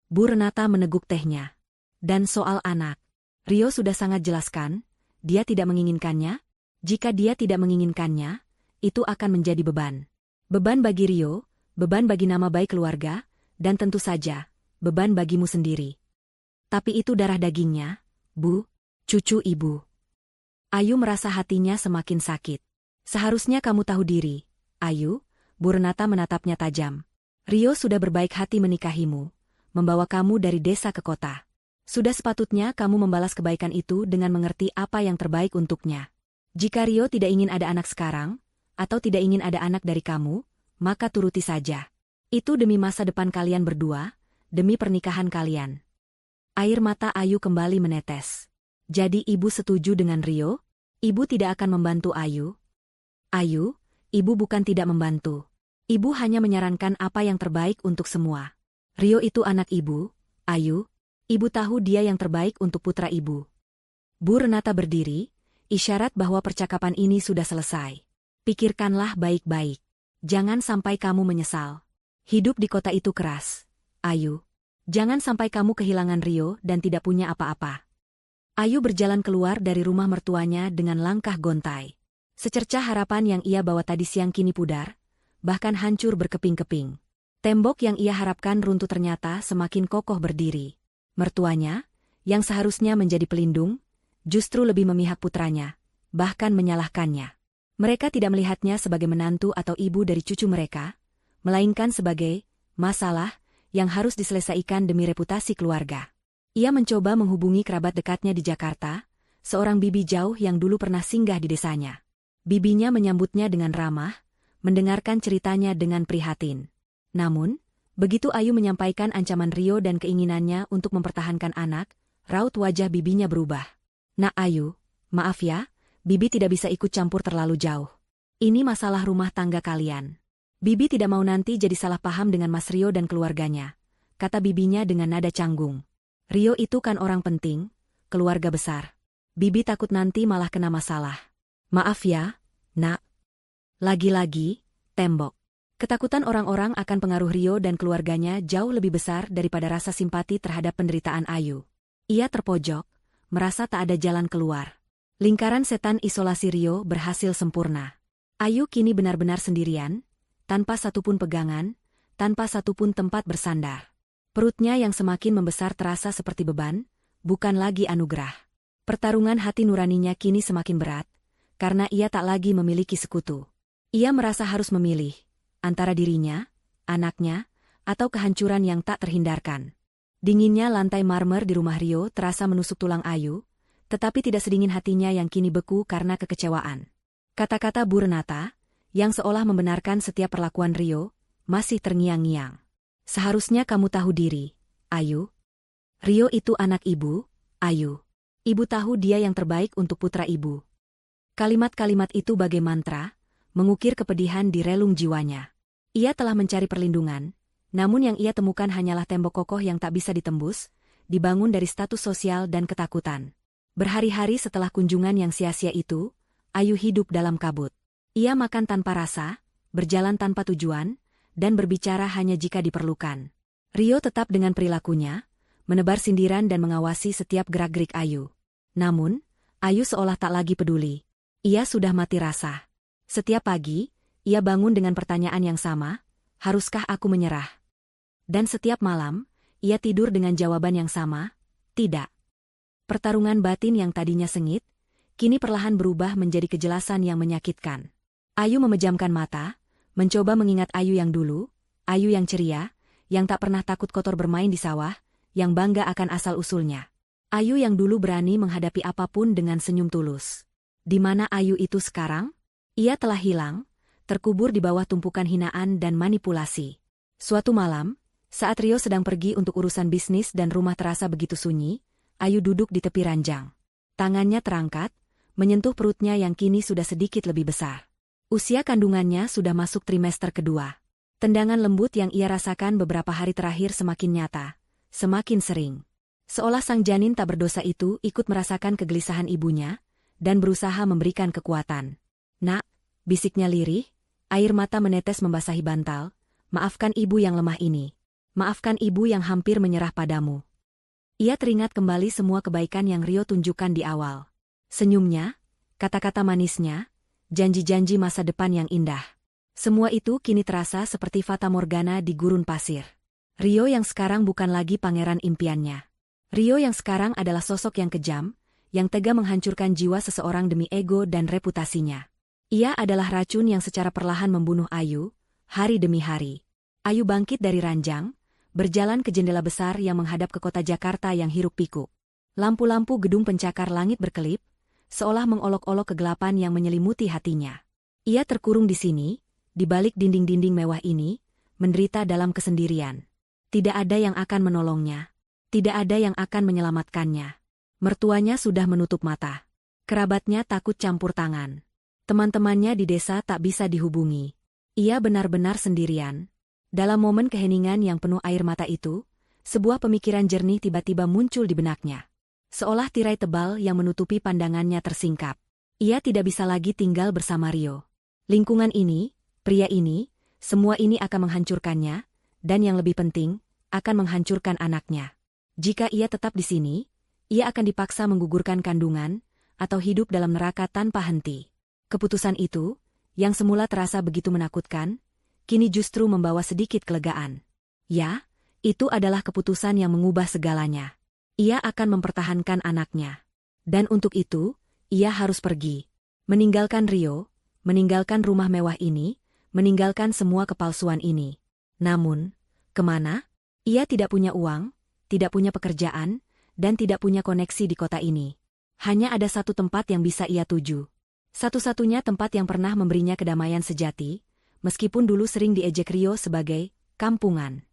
Bu Renata meneguk tehnya. Dan soal anak, Rio sudah sangat jelaskan, dia tidak menginginkannya. Jika dia tidak menginginkannya, itu akan menjadi beban. Beban bagi Rio, beban bagi nama baik keluarga, dan tentu saja, beban bagimu sendiri. Tapi itu darah dagingnya, Bu, cucu ibu. Ayu merasa hatinya semakin sakit. Seharusnya kamu tahu diri, Ayu, Bu Renata menatapnya tajam. Rio sudah berbaik hati menikahimu, membawa kamu dari desa ke kota. Sudah sepatutnya kamu membalas kebaikan itu dengan mengerti apa yang terbaik untuknya. Jika Rio tidak ingin ada anak sekarang, atau tidak ingin ada anak dari kamu, maka turuti saja. Itu demi masa depan kalian berdua, demi pernikahan kalian. Air mata Ayu kembali menetes. Jadi ibu setuju dengan Rio? Ibu tidak akan membantu Ayu? Ayu, ibu bukan tidak membantu. Ibu hanya menyarankan apa yang terbaik untuk semua. Rio itu anak ibu, Ayu. Ibu tahu dia yang terbaik untuk putra ibu. Bu Renata berdiri, isyarat bahwa percakapan ini sudah selesai. Pikirkanlah baik-baik. Jangan sampai kamu menyesal. Hidup di kota itu keras, Ayu. Jangan sampai kamu kehilangan Rio dan tidak punya apa-apa. Ayu berjalan keluar dari rumah mertuanya dengan langkah gontai. Secercah harapan yang ia bawa tadi siang kini pudar, bahkan hancur berkeping-keping. Tembok yang ia harapkan runtuh ternyata semakin kokoh berdiri. Mertuanya, yang seharusnya menjadi pelindung, justru lebih memihak putranya, bahkan menyalahkannya. Mereka tidak melihatnya sebagai menantu atau ibu dari cucu mereka, melainkan sebagai masalah yang harus diselesaikan demi reputasi keluarga. Ia mencoba menghubungi kerabat dekatnya di Jakarta, seorang bibi jauh yang dulu pernah singgah di desanya. Bibinya menyambutnya dengan ramah, mendengarkan ceritanya dengan prihatin. Namun, begitu Ayu menyampaikan ancaman Rio dan keinginannya untuk mempertahankan anak, raut wajah bibinya berubah. "Nak Ayu, maaf ya, bibi tidak bisa ikut campur terlalu jauh. Ini masalah rumah tangga kalian. Bibi tidak mau nanti jadi salah paham dengan Mas Rio dan keluarganya," kata bibinya dengan nada canggung. "Rio itu kan orang penting, keluarga besar. Bibi takut nanti malah kena masalah. Maaf ya, Nak." Lagi-lagi, tembok. Ketakutan orang-orang akan pengaruh Rio dan keluarganya jauh lebih besar daripada rasa simpati terhadap penderitaan Ayu. Ia terpojok, merasa tak ada jalan keluar. Lingkaran setan isolasi Rio berhasil sempurna. Ayu kini benar-benar sendirian, tanpa satupun pegangan, tanpa satupun tempat bersandar. Perutnya yang semakin membesar terasa seperti beban, bukan lagi anugerah. Pertarungan hati nuraninya kini semakin berat, karena ia tak lagi memiliki sekutu. Ia merasa harus memilih, antara dirinya, anaknya, atau kehancuran yang tak terhindarkan. Dinginnya lantai marmer di rumah Rio terasa menusuk tulang Ayu, tetapi tidak sedingin hatinya yang kini beku karena kekecewaan. Kata-kata Bu Renata, yang seolah membenarkan setiap perlakuan Rio, masih terngiang-ngiang. "Seharusnya kamu tahu diri, Ayu. Rio itu anak ibu, Ayu. Ibu tahu dia yang terbaik untuk putra ibu." Kalimat-kalimat itu bagai mantra, mengukir kepedihan di relung jiwanya. Ia telah mencari perlindungan, namun yang ia temukan hanyalah tembok kokoh yang tak bisa ditembus, dibangun dari status sosial dan ketakutan. Berhari-hari setelah kunjungan yang sia-sia itu, Ayu hidup dalam kabut. Ia makan tanpa rasa, berjalan tanpa tujuan, dan berbicara hanya jika diperlukan. Rio tetap dengan perilakunya, menebar sindiran dan mengawasi setiap gerak-gerik Ayu. Namun, Ayu seolah tak lagi peduli. Ia sudah mati rasa. Setiap pagi, ia bangun dengan pertanyaan yang sama, "Haruskah aku menyerah?" Dan setiap malam, ia tidur dengan jawaban yang sama, "Tidak." Pertarungan batin yang tadinya sengit, kini perlahan berubah menjadi kejelasan yang menyakitkan. Ayu memejamkan mata, mencoba mengingat Ayu yang dulu, Ayu yang ceria, yang tak pernah takut kotor bermain di sawah, yang bangga akan asal-usulnya. Ayu yang dulu berani menghadapi apapun dengan senyum tulus. Di mana Ayu itu sekarang? Ia telah hilang, terkubur di bawah tumpukan hinaan dan manipulasi. Suatu malam, saat Rio sedang pergi untuk urusan bisnis dan rumah terasa begitu sunyi, Ayu duduk di tepi ranjang. Tangannya terangkat, menyentuh perutnya yang kini sudah sedikit lebih besar. Usia kandungannya sudah masuk trimester kedua. Tendangan lembut yang ia rasakan beberapa hari terakhir semakin nyata, semakin sering. Seolah sang janin tak berdosa itu ikut merasakan kegelisahan ibunya, dan berusaha memberikan kekuatan. "Nak," bisiknya lirih, air mata menetes membasahi bantal, "maafkan ibu yang lemah ini. Maafkan ibu yang hampir menyerah padamu." Ia teringat kembali semua kebaikan yang Rio tunjukkan di awal. Senyumnya, kata-kata manisnya, janji-janji masa depan yang indah. Semua itu kini terasa seperti fata morgana di gurun pasir. Rio yang sekarang bukan lagi pangeran impiannya. Rio yang sekarang adalah sosok yang kejam, yang tega menghancurkan jiwa seseorang demi ego dan reputasinya. Ia adalah racun yang secara perlahan membunuh Ayu, hari demi hari. Ayu bangkit dari ranjang, berjalan ke jendela besar yang menghadap ke kota Jakarta yang hiruk-pikuk. Lampu-lampu gedung pencakar langit berkelip, seolah mengolok-olok kegelapan yang menyelimuti hatinya. Ia terkurung di sini, di balik dinding-dinding mewah ini, menderita dalam kesendirian. Tidak ada yang akan menolongnya. Tidak ada yang akan menyelamatkannya. Mertuanya sudah menutup mata. Kerabatnya takut campur tangan. Teman-temannya di desa tak bisa dihubungi. Ia benar-benar sendirian. Dalam momen keheningan yang penuh air mata itu, sebuah pemikiran jernih tiba-tiba muncul di benaknya. Seolah tirai tebal yang menutupi pandangannya tersingkap. Ia tidak bisa lagi tinggal bersama Rio. Lingkungan ini, pria ini, semua ini akan menghancurkannya, dan yang lebih penting, akan menghancurkan anaknya. Jika ia tetap di sini, ia akan dipaksa menggugurkan kandungan, atau hidup dalam neraka tanpa henti. Keputusan itu, yang semula terasa begitu menakutkan, kini justru membawa sedikit kelegaan. Ya, itu adalah keputusan yang mengubah segalanya. Ia akan mempertahankan anaknya. Dan untuk itu, ia harus pergi. Meninggalkan Rio, meninggalkan rumah mewah ini, meninggalkan semua kepalsuan ini. Namun, kemana? Ia tidak punya uang, tidak punya pekerjaan, dan tidak punya koneksi di kota ini. Hanya ada satu tempat yang bisa ia tuju. Satu-satunya tempat yang pernah memberinya kedamaian sejati, meskipun dulu sering diejek Rio sebagai kampungan.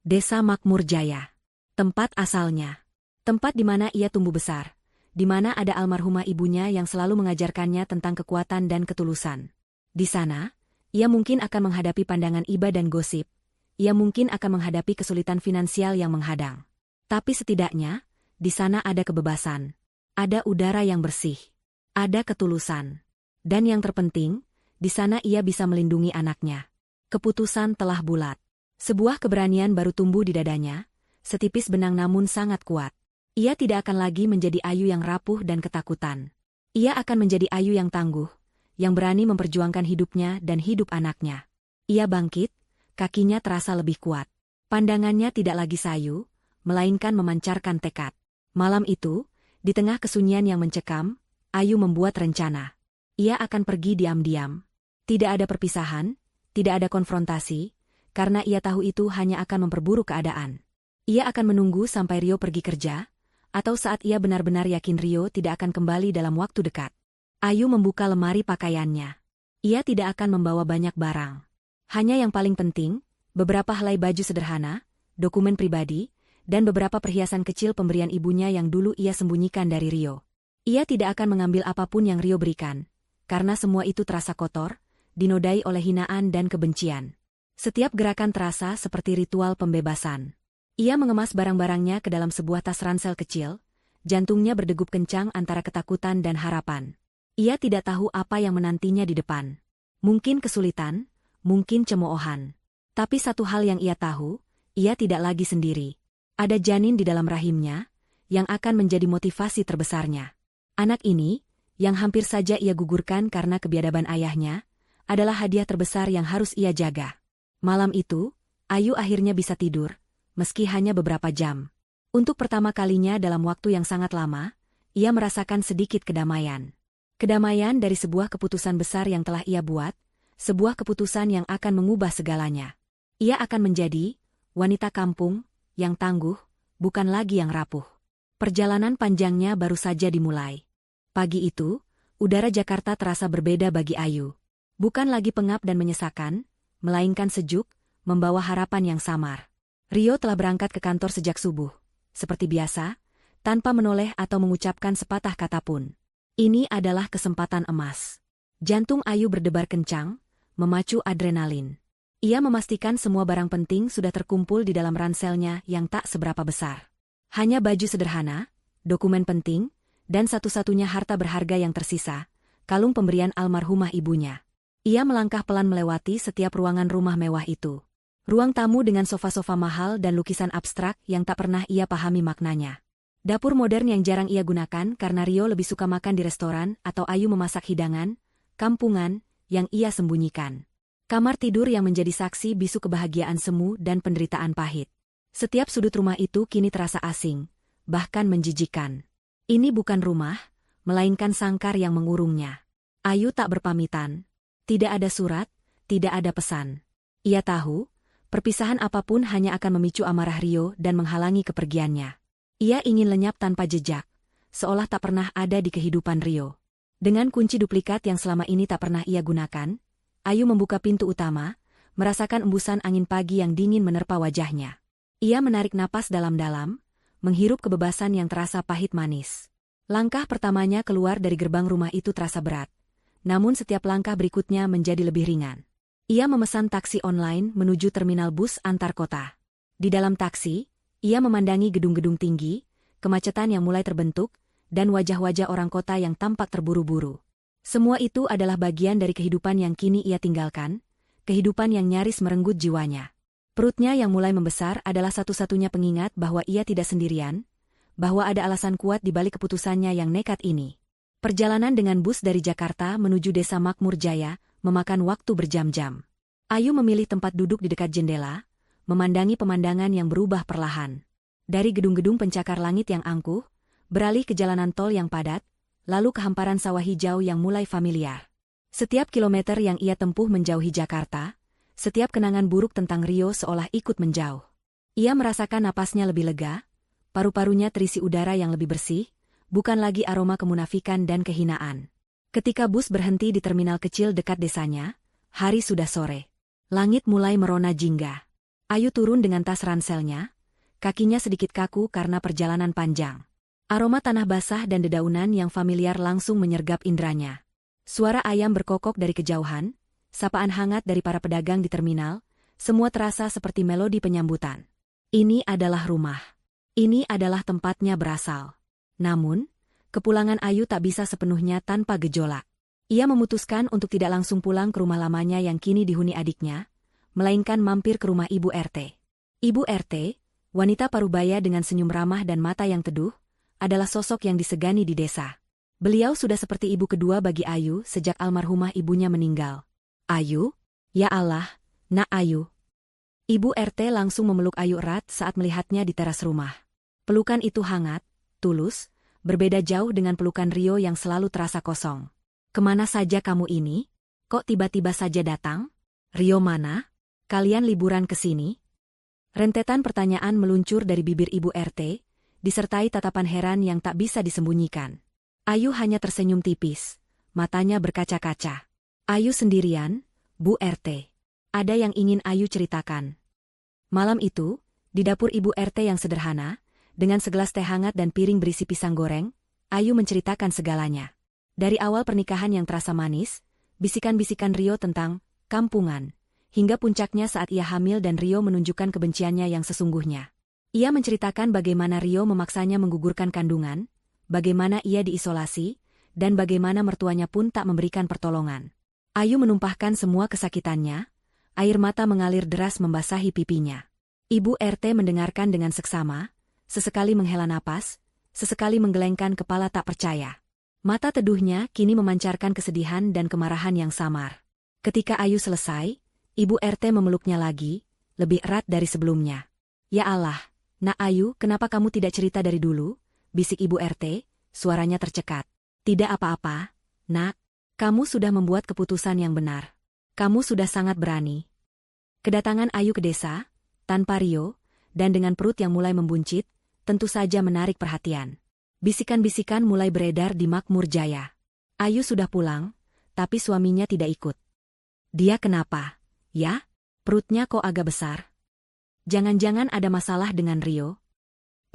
Desa Makmur Jaya. Tempat asalnya. Tempat di mana ia tumbuh besar. Di mana ada almarhumah ibunya yang selalu mengajarkannya tentang kekuatan dan ketulusan. Di sana, ia mungkin akan menghadapi pandangan iba dan gosip. Ia mungkin akan menghadapi kesulitan finansial yang menghadang. Tapi setidaknya, di sana ada kebebasan. Ada udara yang bersih. Ada ketulusan. Dan yang terpenting, di sana ia bisa melindungi anaknya. Keputusan telah bulat. Sebuah keberanian baru tumbuh di dadanya, setipis benang namun sangat kuat. Ia tidak akan lagi menjadi Ayu yang rapuh dan ketakutan. Ia akan menjadi Ayu yang tangguh, yang berani memperjuangkan hidupnya dan hidup anaknya. Ia bangkit, kakinya terasa lebih kuat. Pandangannya tidak lagi sayu, melainkan memancarkan tekad. Malam itu, di tengah kesunyian yang mencekam, Ayu membuat rencana. Ia akan pergi diam-diam. Tidak ada perpisahan, tidak ada konfrontasi, karena ia tahu itu hanya akan memperburuk keadaan. Ia akan menunggu sampai Rio pergi kerja, atau saat ia benar-benar yakin Rio tidak akan kembali dalam waktu dekat. Ayu membuka lemari pakaiannya. Ia tidak akan membawa banyak barang. Hanya yang paling penting, beberapa helai baju sederhana, dokumen pribadi, dan beberapa perhiasan kecil pemberian ibunya yang dulu ia sembunyikan dari Rio. Ia tidak akan mengambil apapun yang Rio berikan, karena semua itu terasa kotor, dinodai oleh hinaan dan kebencian. Setiap gerakan terasa seperti ritual pembebasan. Ia mengemas barang-barangnya ke dalam sebuah tas ransel kecil, jantungnya berdegup kencang antara ketakutan dan harapan. Ia tidak tahu apa yang menantinya di depan. Mungkin kesulitan, mungkin cemoohan. Tapi satu hal yang ia tahu, ia tidak lagi sendiri. Ada janin di dalam rahimnya, yang akan menjadi motivasi terbesarnya. Anak ini, yang hampir saja ia gugurkan karena kebiadaban ayahnya, adalah hadiah terbesar yang harus ia jaga. Malam itu, Ayu akhirnya bisa tidur, meski hanya beberapa jam. Untuk pertama kalinya dalam waktu yang sangat lama, ia merasakan sedikit kedamaian. Kedamaian dari sebuah keputusan besar yang telah ia buat, sebuah keputusan yang akan mengubah segalanya. Ia akan menjadi wanita kampung, yang tangguh, bukan lagi yang rapuh. Perjalanan panjangnya baru saja dimulai. Pagi itu, udara Jakarta terasa berbeda bagi Ayu. Bukan lagi pengap dan menyesakan, melainkan sejuk, membawa harapan yang samar. Rio telah berangkat ke kantor sejak subuh. Seperti biasa, tanpa menoleh atau mengucapkan sepatah kata pun. Ini adalah kesempatan emas. Jantung Ayu berdebar kencang, memacu adrenalin. Ia memastikan semua barang penting sudah terkumpul di dalam ranselnya yang tak seberapa besar. Hanya baju sederhana, dokumen penting, dan satu-satunya harta berharga yang tersisa, kalung pemberian almarhumah ibunya. Ia melangkah pelan melewati setiap ruangan rumah mewah itu. Ruang tamu dengan sofa-sofa mahal dan lukisan abstrak yang tak pernah ia pahami maknanya. Dapur modern yang jarang ia gunakan karena Rio lebih suka makan di restoran atau Ayu memasak hidangan, kampungan, yang ia sembunyikan. Kamar tidur yang menjadi saksi bisu kebahagiaan semu dan penderitaan pahit. Setiap sudut rumah itu kini terasa asing, bahkan menjijikkan. Ini bukan rumah, melainkan sangkar yang mengurungnya. Ayu tak berpamitan. Tidak ada surat, tidak ada pesan. Ia tahu, perpisahan apapun hanya akan memicu amarah Rio dan menghalangi kepergiannya. Ia ingin lenyap tanpa jejak, seolah tak pernah ada di kehidupan Rio. Dengan kunci duplikat yang selama ini tak pernah ia gunakan, Ayu membuka pintu utama, merasakan embusan angin pagi yang dingin menerpa wajahnya. Ia menarik napas dalam-dalam, menghirup kebebasan yang terasa pahit manis. Langkah pertamanya keluar dari gerbang rumah itu terasa berat, namun setiap langkah berikutnya menjadi lebih ringan. Ia memesan taksi online menuju terminal bus antar kota. Di dalam taksi, ia memandangi gedung-gedung tinggi, kemacetan yang mulai terbentuk, dan wajah-wajah orang kota yang tampak terburu-buru. Semua itu adalah bagian dari kehidupan yang kini ia tinggalkan, kehidupan yang nyaris merenggut jiwanya. Perutnya yang mulai membesar adalah satu-satunya pengingat bahwa ia tidak sendirian, bahwa ada alasan kuat di balik keputusannya yang nekat ini. Perjalanan dengan bus dari Jakarta menuju Desa Makmur Jaya memakan waktu berjam-jam. Ayu memilih tempat duduk di dekat jendela, memandangi pemandangan yang berubah perlahan. Dari gedung-gedung pencakar langit yang angkuh, beralih ke jalanan tol yang padat, lalu ke hamparan sawah hijau yang mulai familiar. Setiap kilometer yang ia tempuh menjauhi Jakarta, setiap kenangan buruk tentang Rio seolah ikut menjauh. Ia merasakan napasnya lebih lega, paru-parunya terisi udara yang lebih bersih, bukan lagi aroma kemunafikan dan kehinaan. Ketika bus berhenti di terminal kecil dekat desanya, hari sudah sore. Langit mulai merona jingga. Ayu turun dengan tas ranselnya, kakinya sedikit kaku karena perjalanan panjang. Aroma tanah basah dan dedaunan yang familiar langsung menyergap indranya. Suara ayam berkokok dari kejauhan, sapaan hangat dari para pedagang di terminal, semua terasa seperti melodi penyambutan. Ini adalah rumah. Ini adalah tempatnya berasal. Namun, kepulangan Ayu tak bisa sepenuhnya tanpa gejolak. Ia memutuskan untuk tidak langsung pulang ke rumah lamanya yang kini dihuni adiknya, melainkan mampir ke rumah Ibu RT. Ibu RT, wanita parubaya dengan senyum ramah dan mata yang teduh, adalah sosok yang disegani di desa. Beliau sudah seperti ibu kedua bagi Ayu sejak almarhumah ibunya meninggal. Ayu? Ya Allah, Nak Ayu. Ibu RT langsung memeluk Ayu erat saat melihatnya di teras rumah. Pelukan itu hangat, tulus, berbeda jauh dengan pelukan Rio yang selalu terasa kosong. Kemana saja kamu ini? Kok tiba-tiba saja datang? Rio mana? Kalian liburan ke sini? Rentetan pertanyaan meluncur dari bibir Ibu RT, disertai tatapan heran yang tak bisa disembunyikan. Ayu hanya tersenyum tipis, matanya berkaca-kaca. Ayu sendirian, Bu RT. Ada yang ingin Ayu ceritakan. Malam itu, di dapur Ibu RT yang sederhana, dengan segelas teh hangat dan piring berisi pisang goreng, Ayu menceritakan segalanya. Dari awal pernikahan yang terasa manis, bisikan-bisikan Rio tentang kampungan, hingga puncaknya saat ia hamil dan Rio menunjukkan kebenciannya yang sesungguhnya. Ia menceritakan bagaimana Rio memaksanya menggugurkan kandungan, bagaimana ia diisolasi, dan bagaimana mertuanya pun tak memberikan pertolongan. Ayu menumpahkan semua kesakitannya, air mata mengalir deras membasahi pipinya. Ibu RT mendengarkan dengan seksama, sesekali menghela napas, sesekali menggelengkan kepala tak percaya. Mata teduhnya kini memancarkan kesedihan dan kemarahan yang samar. Ketika Ayu selesai, Ibu RT memeluknya lagi, lebih erat dari sebelumnya. Ya Allah, Nak Ayu, kenapa kamu tidak cerita dari dulu? Bisik Ibu RT, suaranya tercekat. Tidak apa-apa, Nak. Kamu sudah membuat keputusan yang benar. Kamu sudah sangat berani. Kedatangan Ayu ke desa, tanpa Rio, dan dengan perut yang mulai membuncit, tentu saja menarik perhatian. Bisikan-bisikan mulai beredar di Makmur Jaya. Ayu sudah pulang, tapi suaminya tidak ikut. Dia kenapa? Ya, perutnya kok agak besar. Jangan-jangan ada masalah dengan Rio?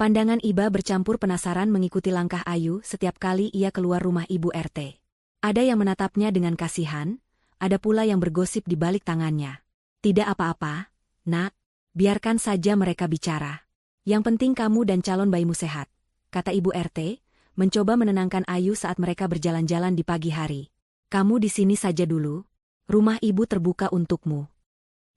Pandangan Iba bercampur penasaran mengikuti langkah Ayu setiap kali ia keluar rumah Ibu RT. Ada yang menatapnya dengan kasihan, ada pula yang bergosip di balik tangannya. Tidak apa-apa, Nak, biarkan saja mereka bicara. Yang penting kamu dan calon bayimu sehat, kata Ibu RT, mencoba menenangkan Ayu saat mereka berjalan-jalan di pagi hari. Kamu di sini saja dulu. Rumah ibu terbuka untukmu.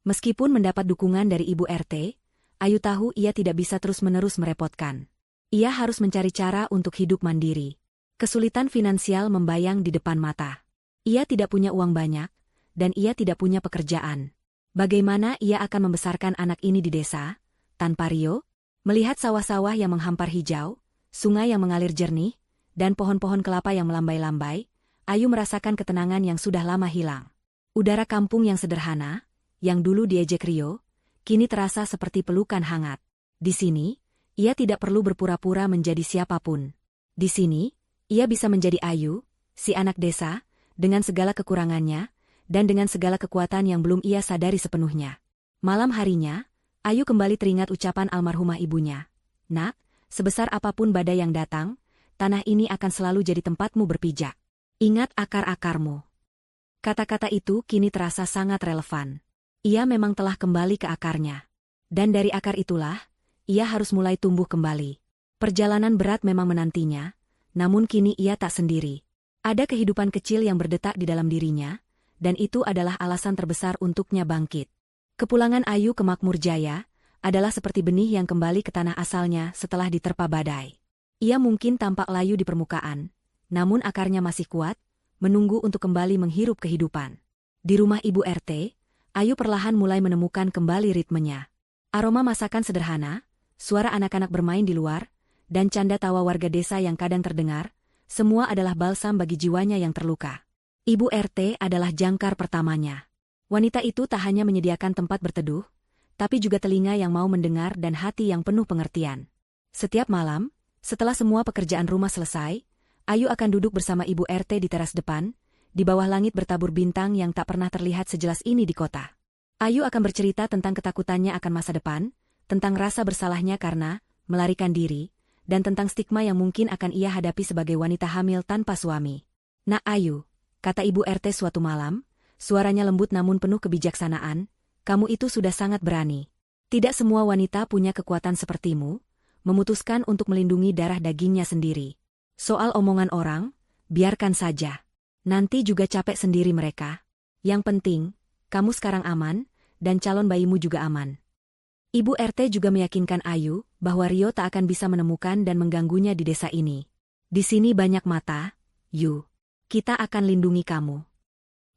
Meskipun mendapat dukungan dari Ibu RT, Ayu tahu ia tidak bisa terus-menerus merepotkan. Ia harus mencari cara untuk hidup mandiri. Kesulitan finansial membayang di depan mata. Ia tidak punya uang banyak, dan ia tidak punya pekerjaan. Bagaimana ia akan membesarkan anak ini di desa, tanpa Rio? Melihat sawah-sawah yang menghampar hijau, sungai yang mengalir jernih, dan pohon-pohon kelapa yang melambai-lambai, Ayu merasakan ketenangan yang sudah lama hilang. Udara kampung yang sederhana, yang dulu diejek Rio, kini terasa seperti pelukan hangat. Di sini, ia tidak perlu berpura-pura menjadi siapapun. Di sini, ia bisa menjadi Ayu, si anak desa, dengan segala kekurangannya, dan dengan segala kekuatan yang belum ia sadari sepenuhnya. Malam harinya, Ayu kembali teringat ucapan almarhumah ibunya. Nak, sebesar apapun badai yang datang, tanah ini akan selalu jadi tempatmu berpijak. Ingat akar-akarmu. Kata-kata itu kini terasa sangat relevan. Ia memang telah kembali ke akarnya. Dan dari akar itulah, ia harus mulai tumbuh kembali. Perjalanan berat memang menantinya, namun kini ia tak sendiri. Ada kehidupan kecil yang berdetak di dalam dirinya, dan itu adalah alasan terbesar untuknya bangkit. Kepulangan Ayu ke Makmur Jaya adalah seperti benih yang kembali ke tanah asalnya setelah diterpa badai. Ia mungkin tampak layu di permukaan, namun akarnya masih kuat, menunggu untuk kembali menghirup kehidupan. Di rumah Ibu RT, Ayu perlahan mulai menemukan kembali ritmenya. Aroma masakan sederhana, suara anak-anak bermain di luar, dan canda tawa warga desa yang kadang terdengar, semua adalah balsam bagi jiwanya yang terluka. Ibu RT adalah jangkar pertamanya. Wanita itu tak hanya menyediakan tempat berteduh, tapi juga telinga yang mau mendengar dan hati yang penuh pengertian. Setiap malam, Setelah semua pekerjaan rumah selesai, Ayu akan duduk bersama Ibu RT di teras depan, di bawah langit bertabur bintang yang tak pernah terlihat sejelas ini di kota. Ayu akan bercerita tentang ketakutannya akan masa depan, tentang rasa bersalahnya karena melarikan diri, dan tentang stigma yang mungkin akan ia hadapi sebagai wanita hamil tanpa suami. "Nak Ayu," kata Ibu RT suatu malam, suaranya lembut namun penuh kebijaksanaan, "kamu itu sudah sangat berani. Tidak semua wanita punya kekuatan sepertimu, memutuskan untuk melindungi darah dagingnya sendiri. Soal omongan orang, biarkan saja. Nanti juga capek sendiri mereka. Yang penting, kamu sekarang aman, dan calon bayimu juga aman." Ibu RT juga meyakinkan Ayu bahwa Rio tak akan bisa menemukan dan mengganggunya di desa ini. "Di sini banyak mata, Yu. Kita akan lindungi kamu."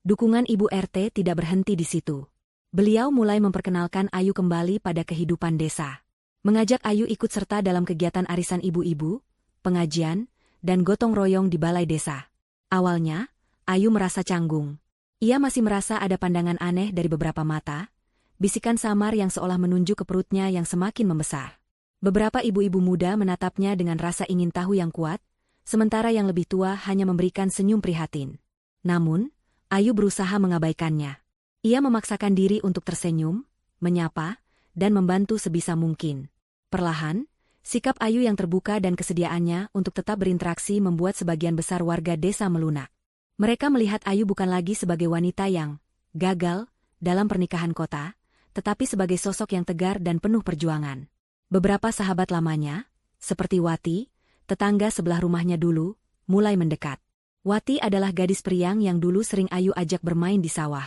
Dukungan Ibu RT tidak berhenti di situ. Beliau mulai memperkenalkan Ayu kembali pada kehidupan desa. Mengajak Ayu ikut serta dalam kegiatan arisan ibu-ibu, pengajian, dan gotong royong di balai desa. Awalnya, Ayu merasa canggung. Ia masih merasa ada pandangan aneh dari beberapa mata, bisikan samar yang seolah menunjuk ke perutnya yang semakin membesar. Beberapa ibu-ibu muda menatapnya dengan rasa ingin tahu yang kuat, sementara yang lebih tua hanya memberikan senyum prihatin. Namun, Ayu berusaha mengabaikannya. Ia memaksakan diri untuk tersenyum, menyapa, dan membantu sebisa mungkin. Perlahan, sikap Ayu yang terbuka dan kesediaannya untuk tetap berinteraksi membuat sebagian besar warga desa melunak. Mereka melihat Ayu bukan lagi sebagai wanita yang gagal dalam pernikahan kota, tetapi sebagai sosok yang tegar dan penuh perjuangan. Beberapa sahabat lamanya, seperti Wati, tetangga sebelah rumahnya dulu, mulai mendekat. Wati adalah gadis periang yang dulu sering Ayu ajak bermain di sawah.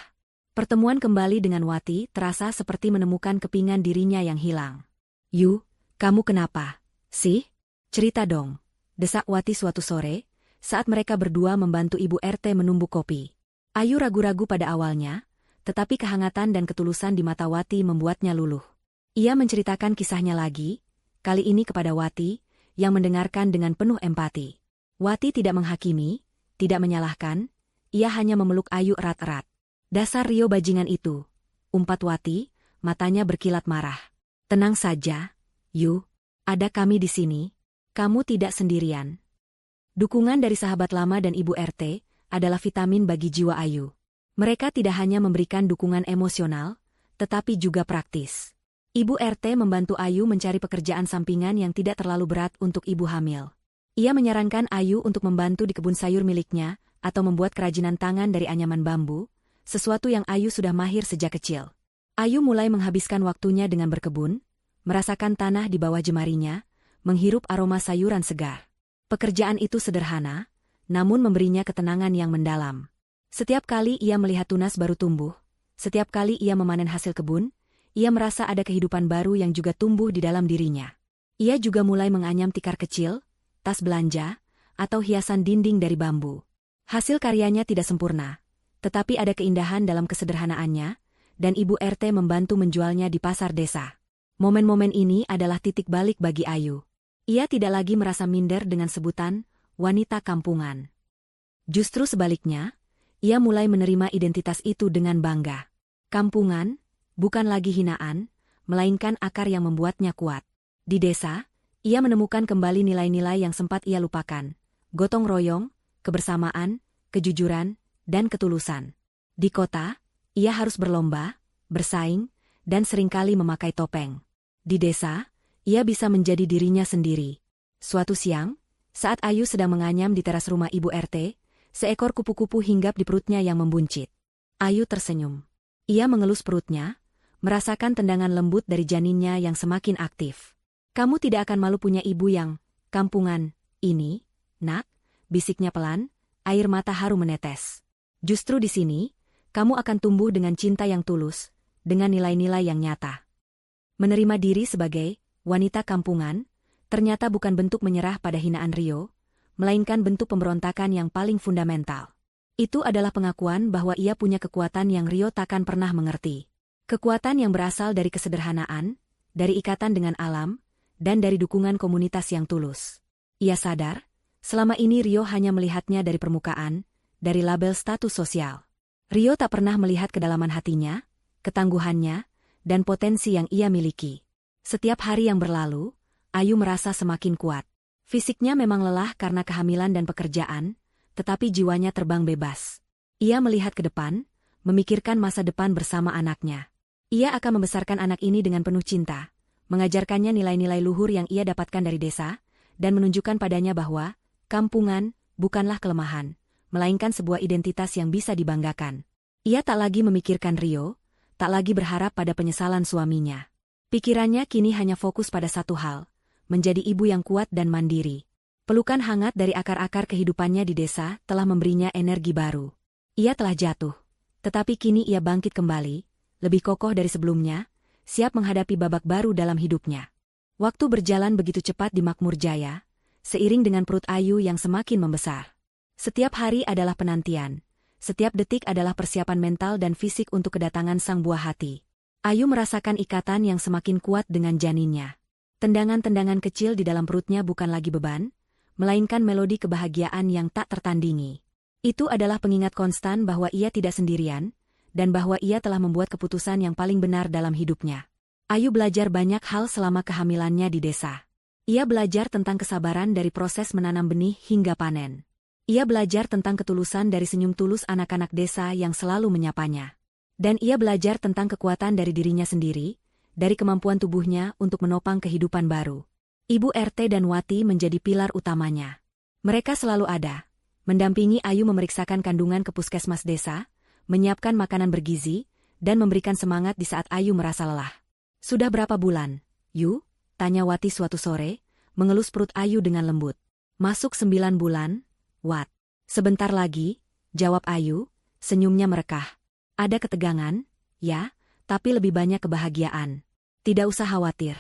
Pertemuan kembali dengan Wati terasa seperti menemukan kepingan dirinya yang hilang. "Yu, kamu kenapa sih? Cerita dong," desak Wati suatu sore, saat mereka berdua membantu Ibu RT menumbuk kopi. Ayu ragu-ragu pada awalnya, tetapi kehangatan dan ketulusan di mata Wati membuatnya luluh. Ia menceritakan kisahnya lagi, kali ini kepada Wati, yang mendengarkan dengan penuh empati. Wati tidak menghakimi, tidak menyalahkan, ia hanya memeluk Ayu erat-erat. "Dasar Rio bajingan itu," umpat Wati, matanya berkilat marah. "Tenang saja, Yu, ada kami di sini, kamu tidak sendirian." Dukungan dari sahabat lama dan Ibu RT adalah vitamin bagi jiwa Ayu. Mereka tidak hanya memberikan dukungan emosional, tetapi juga praktis. Ibu RT membantu Ayu mencari pekerjaan sampingan yang tidak terlalu berat untuk ibu hamil. Ia menyarankan Ayu untuk membantu di kebun sayur miliknya atau membuat kerajinan tangan dari anyaman bambu, sesuatu yang Ayu sudah mahir sejak kecil. Ayu mulai menghabiskan waktunya dengan berkebun, merasakan tanah di bawah jemarinya, menghirup aroma sayuran segar. Pekerjaan itu sederhana, namun memberinya ketenangan yang mendalam. Setiap kali ia melihat tunas baru tumbuh, setiap kali ia memanen hasil kebun, ia merasa ada kehidupan baru yang juga tumbuh di dalam dirinya. Ia juga mulai menganyam tikar kecil, tas belanja, atau hiasan dinding dari bambu. Hasil karyanya tidak sempurna, tetapi ada keindahan dalam kesederhanaannya, dan Ibu RT membantu menjualnya di pasar desa. Momen-momen ini adalah titik balik bagi Ayu. Ia tidak lagi merasa minder dengan sebutan wanita kampungan. Justru sebaliknya, ia mulai menerima identitas itu dengan bangga. Kampungan, bukan lagi hinaan, melainkan akar yang membuatnya kuat. Di desa, ia menemukan kembali nilai-nilai yang sempat ia lupakan. Gotong royong, kebersamaan, kejujuran, dan ketulusan. Di kota, ia harus berlomba, bersaing, dan seringkali memakai topeng. Di desa, ia bisa menjadi dirinya sendiri. Suatu siang, saat Ayu sedang menganyam di teras rumah Ibu RT, seekor kupu-kupu hinggap di perutnya yang membuncit. Ayu tersenyum. Ia mengelus perutnya, merasakan tendangan lembut dari janinnya yang semakin aktif. "Kamu tidak akan malu punya ibu yang kampungan ini, Nak," bisiknya pelan, air mata haru menetes. "Justru di sini, kamu akan tumbuh dengan cinta yang tulus, dengan nilai-nilai yang nyata." Menerima diri sebagai wanita kampungan, ternyata bukan bentuk menyerah pada hinaan Rio, melainkan bentuk pemberontakan yang paling fundamental. Itu adalah pengakuan bahwa ia punya kekuatan yang Rio takkan pernah mengerti. Kekuatan yang berasal dari kesederhanaan, dari ikatan dengan alam, dan dari dukungan komunitas yang tulus. Ia sadar, selama ini Rio hanya melihatnya dari permukaan, dari label status sosial. Rio tak pernah melihat kedalaman hatinya, ketangguhannya, dan potensi yang ia miliki. Setiap hari yang berlalu, Ayu merasa semakin kuat. Fisiknya memang lelah karena kehamilan dan pekerjaan, tetapi jiwanya terbang bebas. Ia melihat ke depan, memikirkan masa depan bersama anaknya. Ia akan membesarkan anak ini dengan penuh cinta, mengajarkannya nilai-nilai luhur yang ia dapatkan dari desa, dan menunjukkan padanya bahwa kampungan bukanlah kelemahan, melainkan sebuah identitas yang bisa dibanggakan. Ia tak lagi memikirkan Rio, tak lagi berharap pada penyesalan suaminya. Pikirannya kini hanya fokus pada satu hal, menjadi ibu yang kuat dan mandiri. Pelukan hangat dari akar-akar kehidupannya di desa telah memberinya energi baru. Ia telah jatuh, tetapi kini ia bangkit kembali, lebih kokoh dari sebelumnya, siap menghadapi babak baru dalam hidupnya. Waktu berjalan begitu cepat di Makmur Jaya, seiring dengan perut Ayu yang semakin membesar. Setiap hari adalah penantian, setiap detik adalah persiapan mental dan fisik untuk kedatangan sang buah hati. Ayu merasakan ikatan yang semakin kuat dengan janinnya. Tendangan-tendangan kecil di dalam perutnya bukan lagi beban, melainkan melodi kebahagiaan yang tak tertandingi. Itu adalah pengingat konstan bahwa ia tidak sendirian, dan bahwa ia telah membuat keputusan yang paling benar dalam hidupnya. Ayu belajar banyak hal selama kehamilannya di desa. Ia belajar tentang kesabaran dari proses menanam benih hingga panen. Ia belajar tentang ketulusan dari senyum tulus anak-anak desa yang selalu menyapanya. Dan ia belajar tentang kekuatan dari dirinya sendiri, dari kemampuan tubuhnya untuk menopang kehidupan baru. Ibu RT dan Wati menjadi pilar utamanya. Mereka selalu ada, mendampingi Ayu memeriksakan kandungan ke puskesmas desa, menyiapkan makanan bergizi, dan memberikan semangat di saat Ayu merasa lelah. "Sudah berapa bulan, Yu?" tanya Wati suatu sore, mengelus perut Ayu dengan lembut. "Masuk 9 bulan, Wat." "Sebentar lagi," jawab Ayu, senyumnya merekah. "Ada ketegangan, ya, tapi lebih banyak kebahagiaan. Tidak usah khawatir,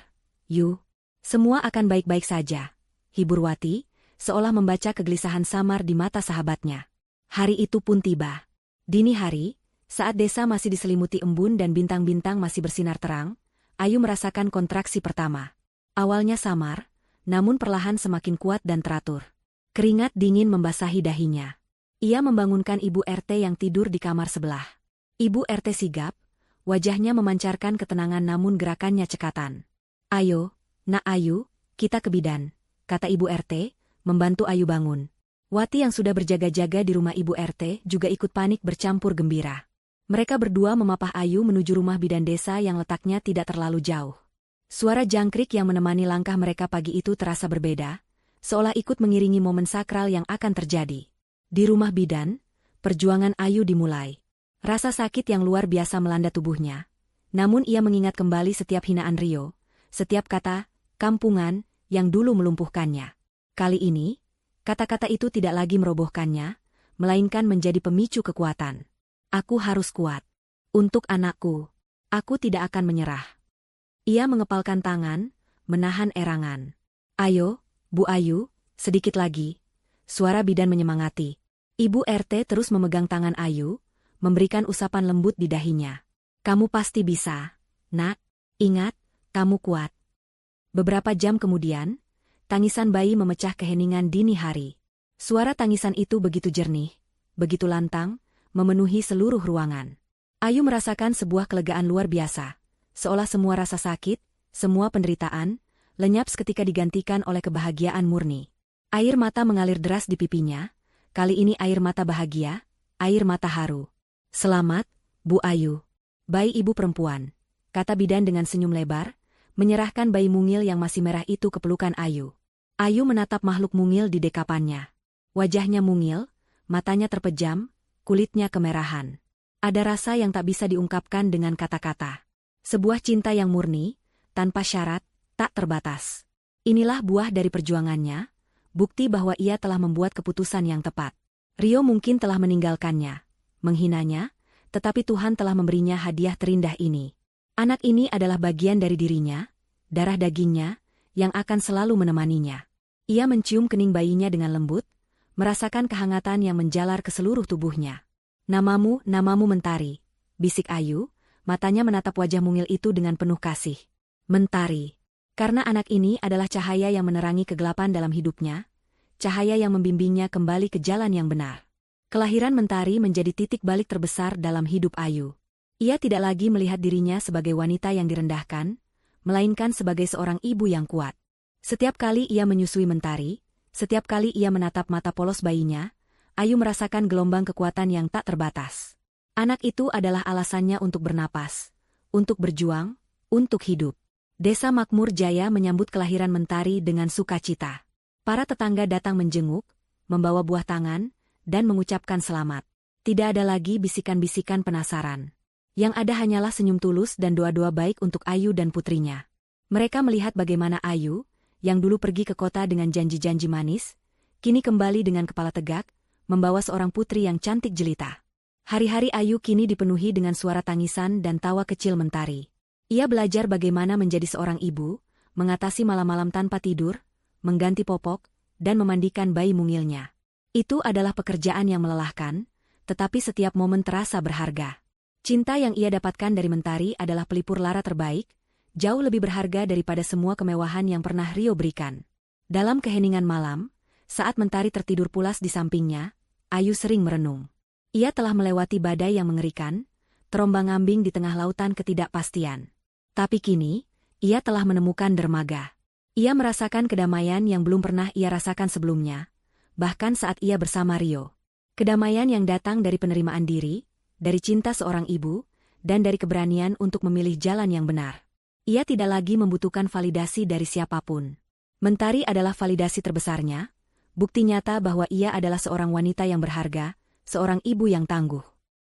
Yu. Semua akan baik-baik saja," hibur Wati, seolah membaca kegelisahan samar di mata sahabatnya. Hari itu pun tiba. Dini hari, saat desa masih diselimuti embun dan bintang-bintang masih bersinar terang, Ayu merasakan kontraksi pertama. Awalnya samar, namun perlahan semakin kuat dan teratur. Keringat dingin membasahi dahinya. Ia membangunkan Ibu RT yang tidur di kamar sebelah. Ibu RT sigap, wajahnya memancarkan ketenangan namun gerakannya cekatan. "Ayo, Nak Ayu, kita ke bidan," kata Ibu RT, membantu Ayu bangun. Wati yang sudah berjaga-jaga di rumah Ibu RT juga ikut panik bercampur gembira. Mereka berdua memapah Ayu menuju rumah bidan desa yang letaknya tidak terlalu jauh. Suara jangkrik yang menemani langkah mereka pagi itu terasa berbeda, seolah ikut mengiringi momen sakral yang akan terjadi. Di rumah bidan, perjuangan Ayu dimulai. Rasa sakit yang luar biasa melanda tubuhnya. Namun ia mengingat kembali setiap hinaan Rio, setiap kata, kampungan, yang dulu melumpuhkannya. Kali ini, kata-kata itu tidak lagi merobohkannya, melainkan menjadi pemicu kekuatan. "Aku harus kuat. Untuk anakku. Aku tidak akan menyerah." Ia mengepalkan tangan, menahan erangan. "Ayo, Bu Ayu, sedikit lagi." Suara bidan menyemangati. Ibu RT terus memegang tangan Ayu, memberikan usapan lembut di dahinya. "Kamu pasti bisa, Nak. Ingat, kamu kuat." Beberapa jam kemudian, tangisan bayi memecah keheningan dini hari. Suara tangisan itu begitu jernih, begitu lantang, memenuhi seluruh ruangan. Ayu merasakan sebuah kelegaan luar biasa, seolah semua rasa sakit, semua penderitaan, lenyap seketika digantikan oleh kebahagiaan murni. Air mata mengalir deras di pipinya, kali ini air mata bahagia, air mata haru. "Selamat, Bu Ayu. Bayi ibu perempuan," kata bidan dengan senyum lebar, menyerahkan bayi mungil yang masih merah itu ke pelukan Ayu. Ayu menatap makhluk mungil di dekapannya. Wajahnya mungil, matanya terpejam, kulitnya kemerahan. Ada rasa yang tak bisa diungkapkan dengan kata-kata. Sebuah cinta yang murni, tanpa syarat, tak terbatas. Inilah buah dari perjuangannya, bukti bahwa ia telah membuat keputusan yang tepat. Rio mungkin telah meninggalkannya, menghinanya, tetapi Tuhan telah memberinya hadiah terindah ini. Anak ini adalah bagian dari dirinya, darah dagingnya, yang akan selalu menemaninya. Ia mencium kening bayinya dengan lembut, merasakan kehangatan yang menjalar ke seluruh tubuhnya. Namamu Mentari," bisik Ayu, matanya menatap wajah mungil itu dengan penuh kasih. Mentari. Karena anak ini adalah cahaya yang menerangi kegelapan dalam hidupnya, cahaya yang membimbingnya kembali ke jalan yang benar. Kelahiran Mentari menjadi titik balik terbesar dalam hidup Ayu. Ia tidak lagi melihat dirinya sebagai wanita yang direndahkan, melainkan sebagai seorang ibu yang kuat. Setiap kali ia menyusui Mentari, setiap kali ia menatap mata polos bayinya, Ayu merasakan gelombang kekuatan yang tak terbatas. Anak itu adalah alasannya untuk bernapas, untuk berjuang, untuk hidup. Desa Makmur Jaya menyambut kelahiran Mentari dengan sukacita. Para tetangga datang menjenguk, membawa buah tangan, dan mengucapkan selamat. Tidak ada lagi bisikan-bisikan penasaran. Yang ada hanyalah senyum tulus dan doa-doa baik untuk Ayu dan putrinya. Mereka melihat bagaimana Ayu, yang dulu pergi ke kota dengan janji-janji manis, kini kembali dengan kepala tegak, membawa seorang putri yang cantik jelita. Hari-hari Ayu kini dipenuhi dengan suara tangisan dan tawa kecil Mentari. Ia belajar bagaimana menjadi seorang ibu, mengatasi malam-malam tanpa tidur, mengganti popok, dan memandikan bayi mungilnya. Itu adalah pekerjaan yang melelahkan, tetapi setiap momen terasa berharga. Cinta yang ia dapatkan dari Mentari adalah pelipur lara terbaik, jauh lebih berharga daripada semua kemewahan yang pernah Rio berikan. Dalam keheningan malam, saat Mentari tertidur pulas di sampingnya, Ayu sering merenung. Ia telah melewati badai yang mengerikan, terombang-ambing di tengah lautan ketidakpastian. Tapi kini, ia telah menemukan dermaga. Ia merasakan kedamaian yang belum pernah ia rasakan sebelumnya, bahkan saat ia bersama Rio. Kedamaian yang datang dari penerimaan diri, dari cinta seorang ibu, dan dari keberanian untuk memilih jalan yang benar. Ia tidak lagi membutuhkan validasi dari siapapun. Mentari adalah validasi terbesarnya, bukti nyata bahwa ia adalah seorang wanita yang berharga, seorang ibu yang tangguh.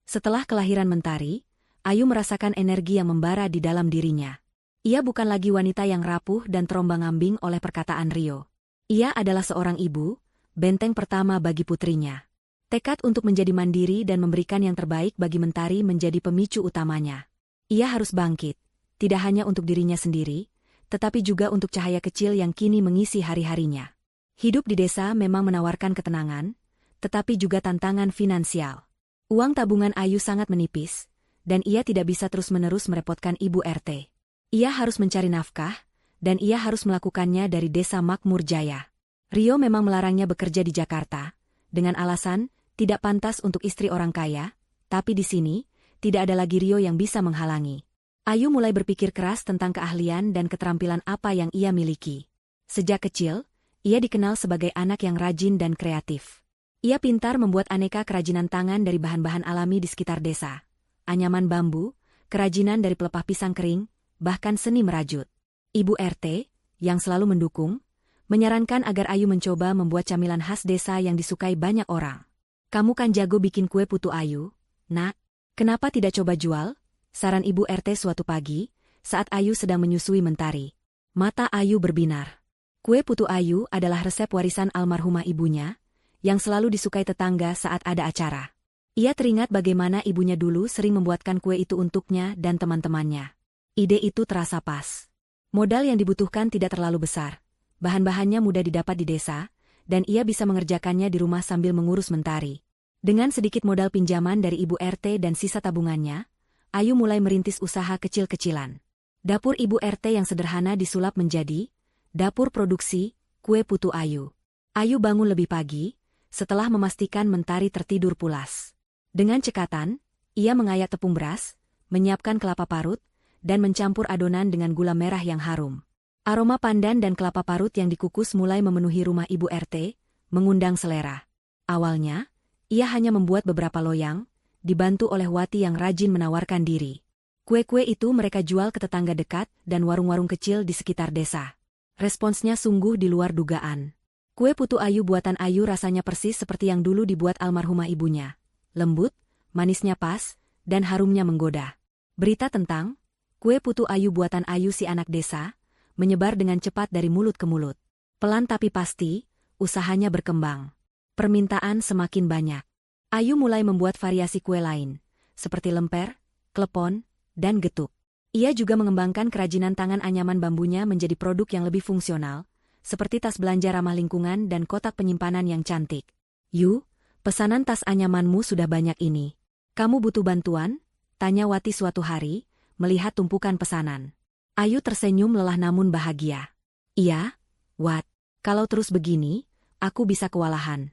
Setelah kelahiran Mentari, Ayu merasakan energi yang membara di dalam dirinya. Ia bukan lagi wanita yang rapuh dan terombang-ambing oleh perkataan Rio. Ia adalah seorang ibu, benteng pertama bagi putrinya. Tekad untuk menjadi mandiri dan memberikan yang terbaik bagi Mentari menjadi pemicu utamanya. Ia harus bangkit, tidak hanya untuk dirinya sendiri, tetapi juga untuk cahaya kecil yang kini mengisi hari-harinya. Hidup di desa memang menawarkan ketenangan, tetapi juga tantangan finansial. Uang tabungan Ayu sangat menipis, dan ia tidak bisa terus-menerus merepotkan Ibu RT. Ia harus mencari nafkah, dan ia harus melakukannya dari desa Makmur Jaya. Rio memang melarangnya bekerja di Jakarta, dengan alasan tidak pantas untuk istri orang kaya, tapi di sini, tidak ada lagi Rio yang bisa menghalangi. Ayu mulai berpikir keras tentang keahlian dan keterampilan apa yang ia miliki. Sejak kecil, ia dikenal sebagai anak yang rajin dan kreatif. Ia pintar membuat aneka kerajinan tangan dari bahan-bahan alami di sekitar desa. Anyaman bambu, kerajinan dari pelepah pisang kering, bahkan seni merajut. Ibu RT, yang selalu mendukung, menyarankan agar Ayu mencoba membuat camilan khas desa yang disukai banyak orang. "Kamu kan jago bikin kue putu Ayu, Nak. Kenapa tidak coba jual?" saran Ibu RT suatu pagi, saat Ayu sedang menyusui Mentari. Mata Ayu berbinar. Kue putu Ayu adalah resep warisan almarhumah ibunya, yang selalu disukai tetangga saat ada acara. Ia teringat bagaimana ibunya dulu sering membuatkan kue itu untuknya dan teman-temannya. Ide itu terasa pas. Modal yang dibutuhkan tidak terlalu besar. Bahan-bahannya mudah didapat di desa, dan ia bisa mengerjakannya di rumah sambil mengurus Mentari. Dengan sedikit modal pinjaman dari Ibu RT dan sisa tabungannya, Ayu mulai merintis usaha kecil-kecilan. Dapur Ibu RT yang sederhana disulap menjadi dapur produksi kue putu Ayu. Ayu bangun lebih pagi, setelah memastikan Mentari tertidur pulas. Dengan cekatan, ia mengayak tepung beras, menyiapkan kelapa parut, dan mencampur adonan dengan gula merah yang harum. Aroma pandan dan kelapa parut yang dikukus mulai memenuhi rumah Ibu RT, mengundang selera. Awalnya, ia hanya membuat beberapa loyang, dibantu oleh Wati yang rajin menawarkan diri. Kue-kue itu mereka jual ke tetangga dekat dan warung-warung kecil di sekitar desa. Responsnya sungguh di luar dugaan. Kue putu Ayu buatan Ayu rasanya persis seperti yang dulu dibuat almarhumah ibunya. Lembut, manisnya pas, dan harumnya menggoda. Berita tentang kue putu Ayu buatan Ayu si anak desa menyebar dengan cepat dari mulut ke mulut. Pelan tapi pasti, usahanya berkembang. Permintaan semakin banyak. Ayu mulai membuat variasi kue lain, seperti lemper, klepon, dan getuk. Ia juga mengembangkan kerajinan tangan anyaman bambunya menjadi produk yang lebih fungsional, seperti tas belanja ramah lingkungan dan kotak penyimpanan yang cantik. "Yu, pesanan tas anyamanmu sudah banyak ini. Kamu butuh bantuan?" tanya Wati suatu hari, melihat tumpukan pesanan. Ayu tersenyum lelah namun bahagia. "Iya, Wat. Kalau terus begini, aku bisa kewalahan."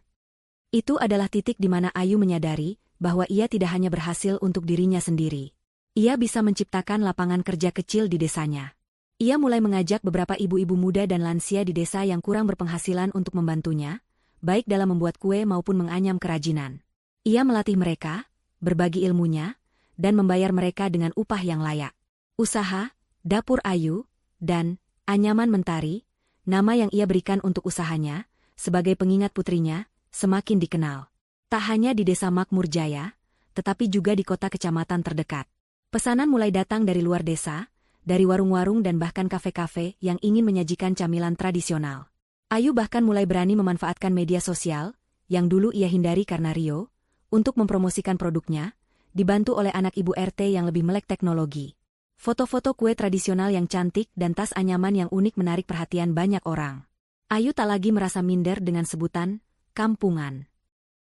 Itu adalah titik di mana Ayu menyadari bahwa ia tidak hanya berhasil untuk dirinya sendiri. Ia bisa menciptakan lapangan kerja kecil di desanya. Ia mulai mengajak beberapa ibu-ibu muda dan lansia di desa yang kurang berpenghasilan untuk membantunya, baik dalam membuat kue maupun menganyam kerajinan. Ia melatih mereka, berbagi ilmunya, dan membayar mereka dengan upah yang layak. Usaha, Dapur Ayu, dan Anyaman Mentari, nama yang ia berikan untuk usahanya, sebagai pengingat putrinya, semakin dikenal. Tak hanya di desa Makmur Jaya, tetapi juga di kota kecamatan terdekat. Pesanan mulai datang dari luar desa, dari warung-warung dan bahkan kafe-kafe yang ingin menyajikan camilan tradisional. Ayu bahkan mulai berani memanfaatkan media sosial, yang dulu ia hindari karena Rio, untuk mempromosikan produknya, dibantu oleh anak ibu RT yang lebih melek teknologi. Foto-foto kue tradisional yang cantik dan tas anyaman yang unik menarik perhatian banyak orang. Ayu tak lagi merasa minder dengan sebutan kampungan.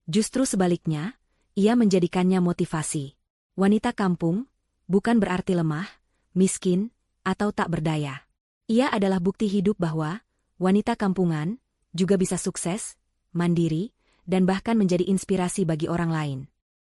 Justru sebaliknya, ia menjadikannya motivasi. Wanita kampung bukan berarti lemah, miskin, atau tak berdaya. Ia adalah bukti hidup bahwa wanita kampungan juga bisa sukses, mandiri, dan bahkan menjadi inspirasi bagi orang lain.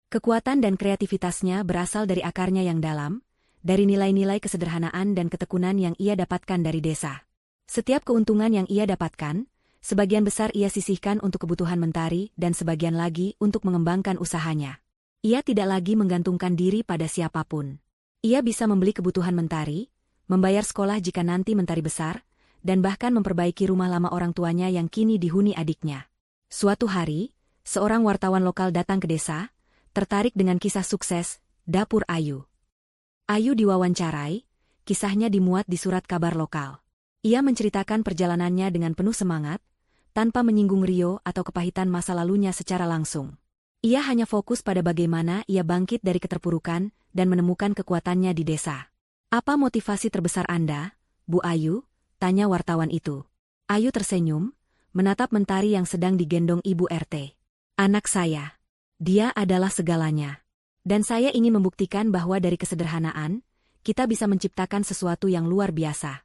Kekuatan dan kreativitasnya berasal dari akarnya yang dalam, dari nilai-nilai kesederhanaan dan ketekunan yang ia dapatkan dari desa. Setiap keuntungan yang ia dapatkan, sebagian besar ia sisihkan untuk kebutuhan Mentari dan sebagian lagi untuk mengembangkan usahanya. Ia tidak lagi menggantungkan diri pada siapapun. Ia bisa membeli kebutuhan Mentari, membayar sekolah jika nanti Mentari besar, dan bahkan memperbaiki rumah lama orang tuanya yang kini dihuni adiknya. Suatu hari, seorang wartawan lokal datang ke desa, tertarik dengan kisah sukses Dapur Ayu. Ayu diwawancarai, kisahnya dimuat di surat kabar lokal. Ia menceritakan perjalanannya dengan penuh semangat, tanpa menyinggung Rio atau kepahitan masa lalunya secara langsung. Ia hanya fokus pada bagaimana ia bangkit dari keterpurukan dan menemukan kekuatannya di desa. "Apa motivasi terbesar Anda, Bu Ayu?" tanya wartawan itu. Ayu tersenyum, menatap Mentari yang sedang digendong ibu RT. "Anak saya. Dia adalah segalanya. Dan saya ingin membuktikan bahwa dari kesederhanaan, kita bisa menciptakan sesuatu yang luar biasa."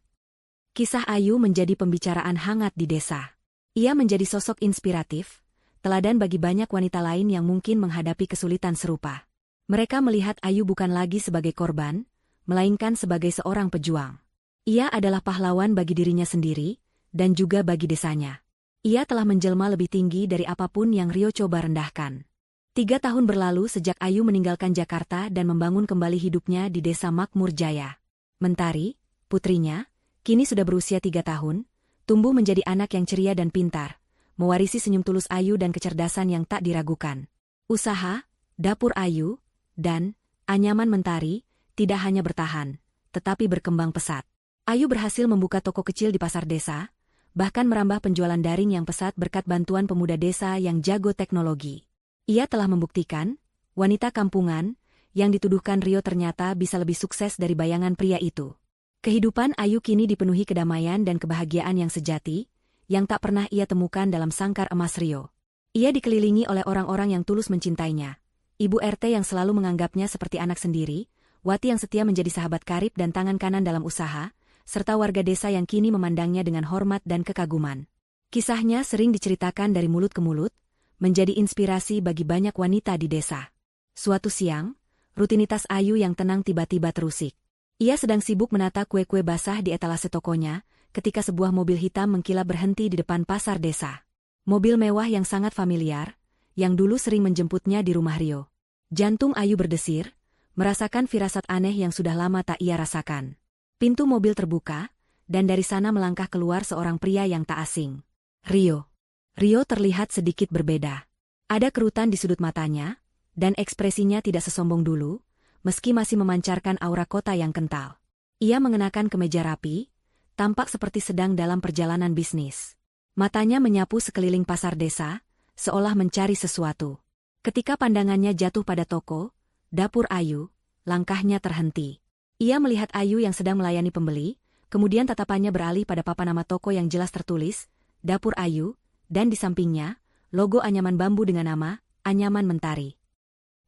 Kisah Ayu menjadi pembicaraan hangat di desa. Ia menjadi sosok inspiratif, teladan bagi banyak wanita lain yang mungkin menghadapi kesulitan serupa. Mereka melihat Ayu bukan lagi sebagai korban, melainkan sebagai seorang pejuang. Ia adalah pahlawan bagi dirinya sendiri, dan juga bagi desanya. Ia telah menjelma lebih tinggi dari apapun yang Rio coba rendahkan. 3 tahun berlalu sejak Ayu meninggalkan Jakarta dan membangun kembali hidupnya di desa Makmur Jaya. Mentari, putrinya, kini sudah berusia 3 tahun, tumbuh menjadi anak yang ceria dan pintar, mewarisi senyum tulus Ayu dan kecerdasan yang tak diragukan. Usaha, Dapur Ayu, dan Anyaman Mentari tidak hanya bertahan, tetapi berkembang pesat. Ayu berhasil membuka toko kecil di pasar desa, bahkan merambah penjualan daring yang pesat berkat bantuan pemuda desa yang jago teknologi. Ia telah membuktikan, wanita kampungan, yang dituduhkan Rio ternyata bisa lebih sukses dari bayangan pria itu. Kehidupan Ayu kini dipenuhi kedamaian dan kebahagiaan yang sejati, yang tak pernah ia temukan dalam sangkar emas Rio. Ia dikelilingi oleh orang-orang yang tulus mencintainya. Ibu RT yang selalu menganggapnya seperti anak sendiri, Wati yang setia menjadi sahabat karib dan tangan kanan dalam usaha, serta warga desa yang kini memandangnya dengan hormat dan kekaguman. Kisahnya sering diceritakan dari mulut ke mulut, menjadi inspirasi bagi banyak wanita di desa. Suatu siang, rutinitas Ayu yang tenang tiba-tiba terusik. Ia sedang sibuk menata kue-kue basah di etalase tokonya, ketika sebuah mobil hitam mengkilap berhenti di depan pasar desa. Mobil mewah yang sangat familiar, yang dulu sering menjemputnya di rumah Rio. Jantung Ayu berdesir, merasakan firasat aneh yang sudah lama tak ia rasakan. Pintu mobil terbuka, dan dari sana melangkah keluar seorang pria yang tak asing. Rio. Rio terlihat sedikit berbeda. Ada kerutan di sudut matanya, dan ekspresinya tidak sesombong dulu, meski masih memancarkan aura kota yang kental. Ia mengenakan kemeja rapi, tampak seperti sedang dalam perjalanan bisnis. Matanya menyapu sekeliling pasar desa, seolah mencari sesuatu. Ketika pandangannya jatuh pada toko, Dapur Ayu, langkahnya terhenti. Ia melihat Ayu yang sedang melayani pembeli, kemudian tatapannya beralih pada papan nama toko yang jelas tertulis, Dapur Ayu, dan di sampingnya, logo anyaman bambu dengan nama, Anyaman Mentari.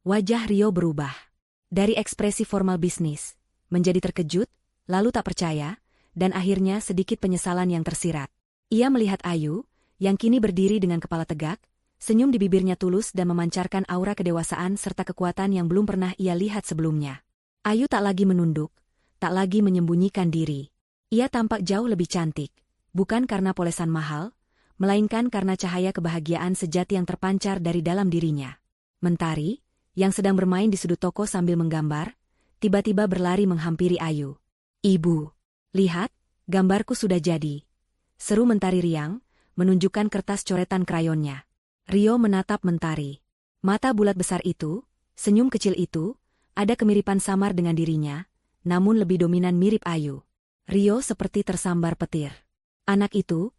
Wajah Rio berubah. Dari ekspresi formal bisnis, menjadi terkejut, lalu tak percaya, dan akhirnya sedikit penyesalan yang tersirat. Ia melihat Ayu, yang kini berdiri dengan kepala tegak, senyum di bibirnya tulus dan memancarkan aura kedewasaan serta kekuatan yang belum pernah ia lihat sebelumnya. Ayu tak lagi menunduk, tak lagi menyembunyikan diri. Ia tampak jauh lebih cantik, bukan karena polesan mahal, melainkan karena cahaya kebahagiaan sejati yang terpancar dari dalam dirinya. Mentari, yang sedang bermain di sudut toko sambil menggambar, tiba-tiba berlari menghampiri Ayu. "Ibu, lihat, gambarku sudah jadi," seru Mentari riang, menunjukkan kertas coretan krayonnya. Rio menatap Mentari. Mata bulat besar itu, senyum kecil itu, ada kemiripan samar dengan dirinya, namun lebih dominan mirip Ayu. Rio seperti tersambar petir. Anak itu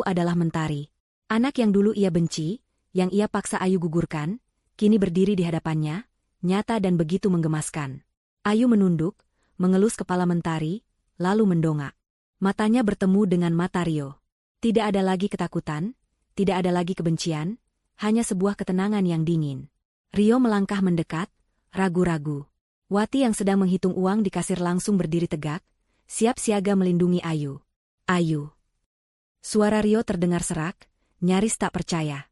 adalah Mentari. Anak yang dulu ia benci, yang ia paksa Ayu gugurkan, kini berdiri di hadapannya, nyata dan begitu menggemaskan. Ayu menunduk, mengelus kepala Mentari, lalu mendongak. Matanya bertemu dengan mata Rio. Tidak ada lagi ketakutan, tidak ada lagi kebencian, hanya sebuah ketenangan yang dingin. Rio melangkah mendekat, ragu-ragu. Wati yang sedang menghitung uang di kasir langsung berdiri tegak, siap siaga melindungi Ayu. "Ayu." Suara Rio terdengar serak, nyaris tak percaya.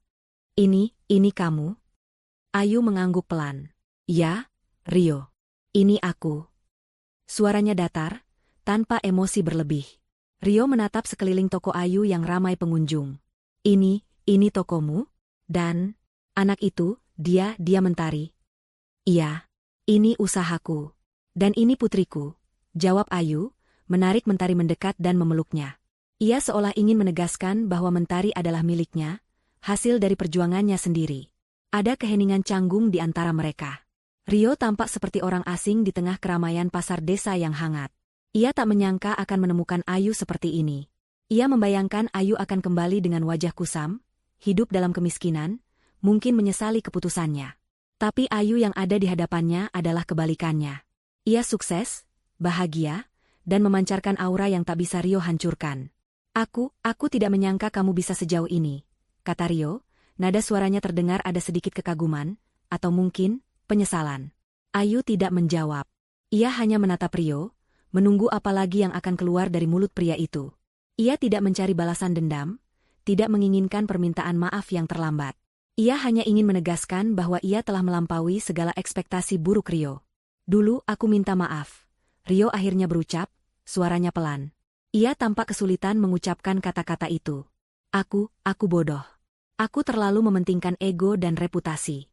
Ini kamu?" Ayu mengangguk pelan. "Ya, Rio. Ini aku." Suaranya datar, tanpa emosi berlebih. Rio menatap sekeliling toko Ayu yang ramai pengunjung. Ini tokomu? Dan anak itu, dia Mentari?" "Iya. Ini usahaku. Dan ini putriku," jawab Ayu, menarik Mentari mendekat dan memeluknya. Ia seolah ingin menegaskan bahwa Mentari adalah miliknya, hasil dari perjuangannya sendiri. Ada keheningan canggung di antara mereka. Rio tampak seperti orang asing di tengah keramaian pasar desa yang hangat. Ia tak menyangka akan menemukan Ayu seperti ini. Ia membayangkan Ayu akan kembali dengan wajah kusam, hidup dalam kemiskinan, mungkin menyesali keputusannya. Tapi Ayu yang ada di hadapannya adalah kebalikannya. Ia sukses, bahagia, dan memancarkan aura yang tak bisa Rio hancurkan. Aku tidak menyangka kamu bisa sejauh ini," kata Rio, nada suaranya terdengar ada sedikit kekaguman, atau mungkin penyesalan. Ayu tidak menjawab. Ia hanya menatap Rio, menunggu apa lagi yang akan keluar dari mulut pria itu. Ia tidak mencari balasan dendam, tidak menginginkan permintaan maaf yang terlambat. Ia hanya ingin menegaskan bahwa ia telah melampaui segala ekspektasi buruk Rio. "Dulu aku minta maaf," Rio akhirnya berucap, suaranya pelan. Ia tampak kesulitan mengucapkan kata-kata itu. Aku bodoh. Aku terlalu mementingkan ego dan reputasi."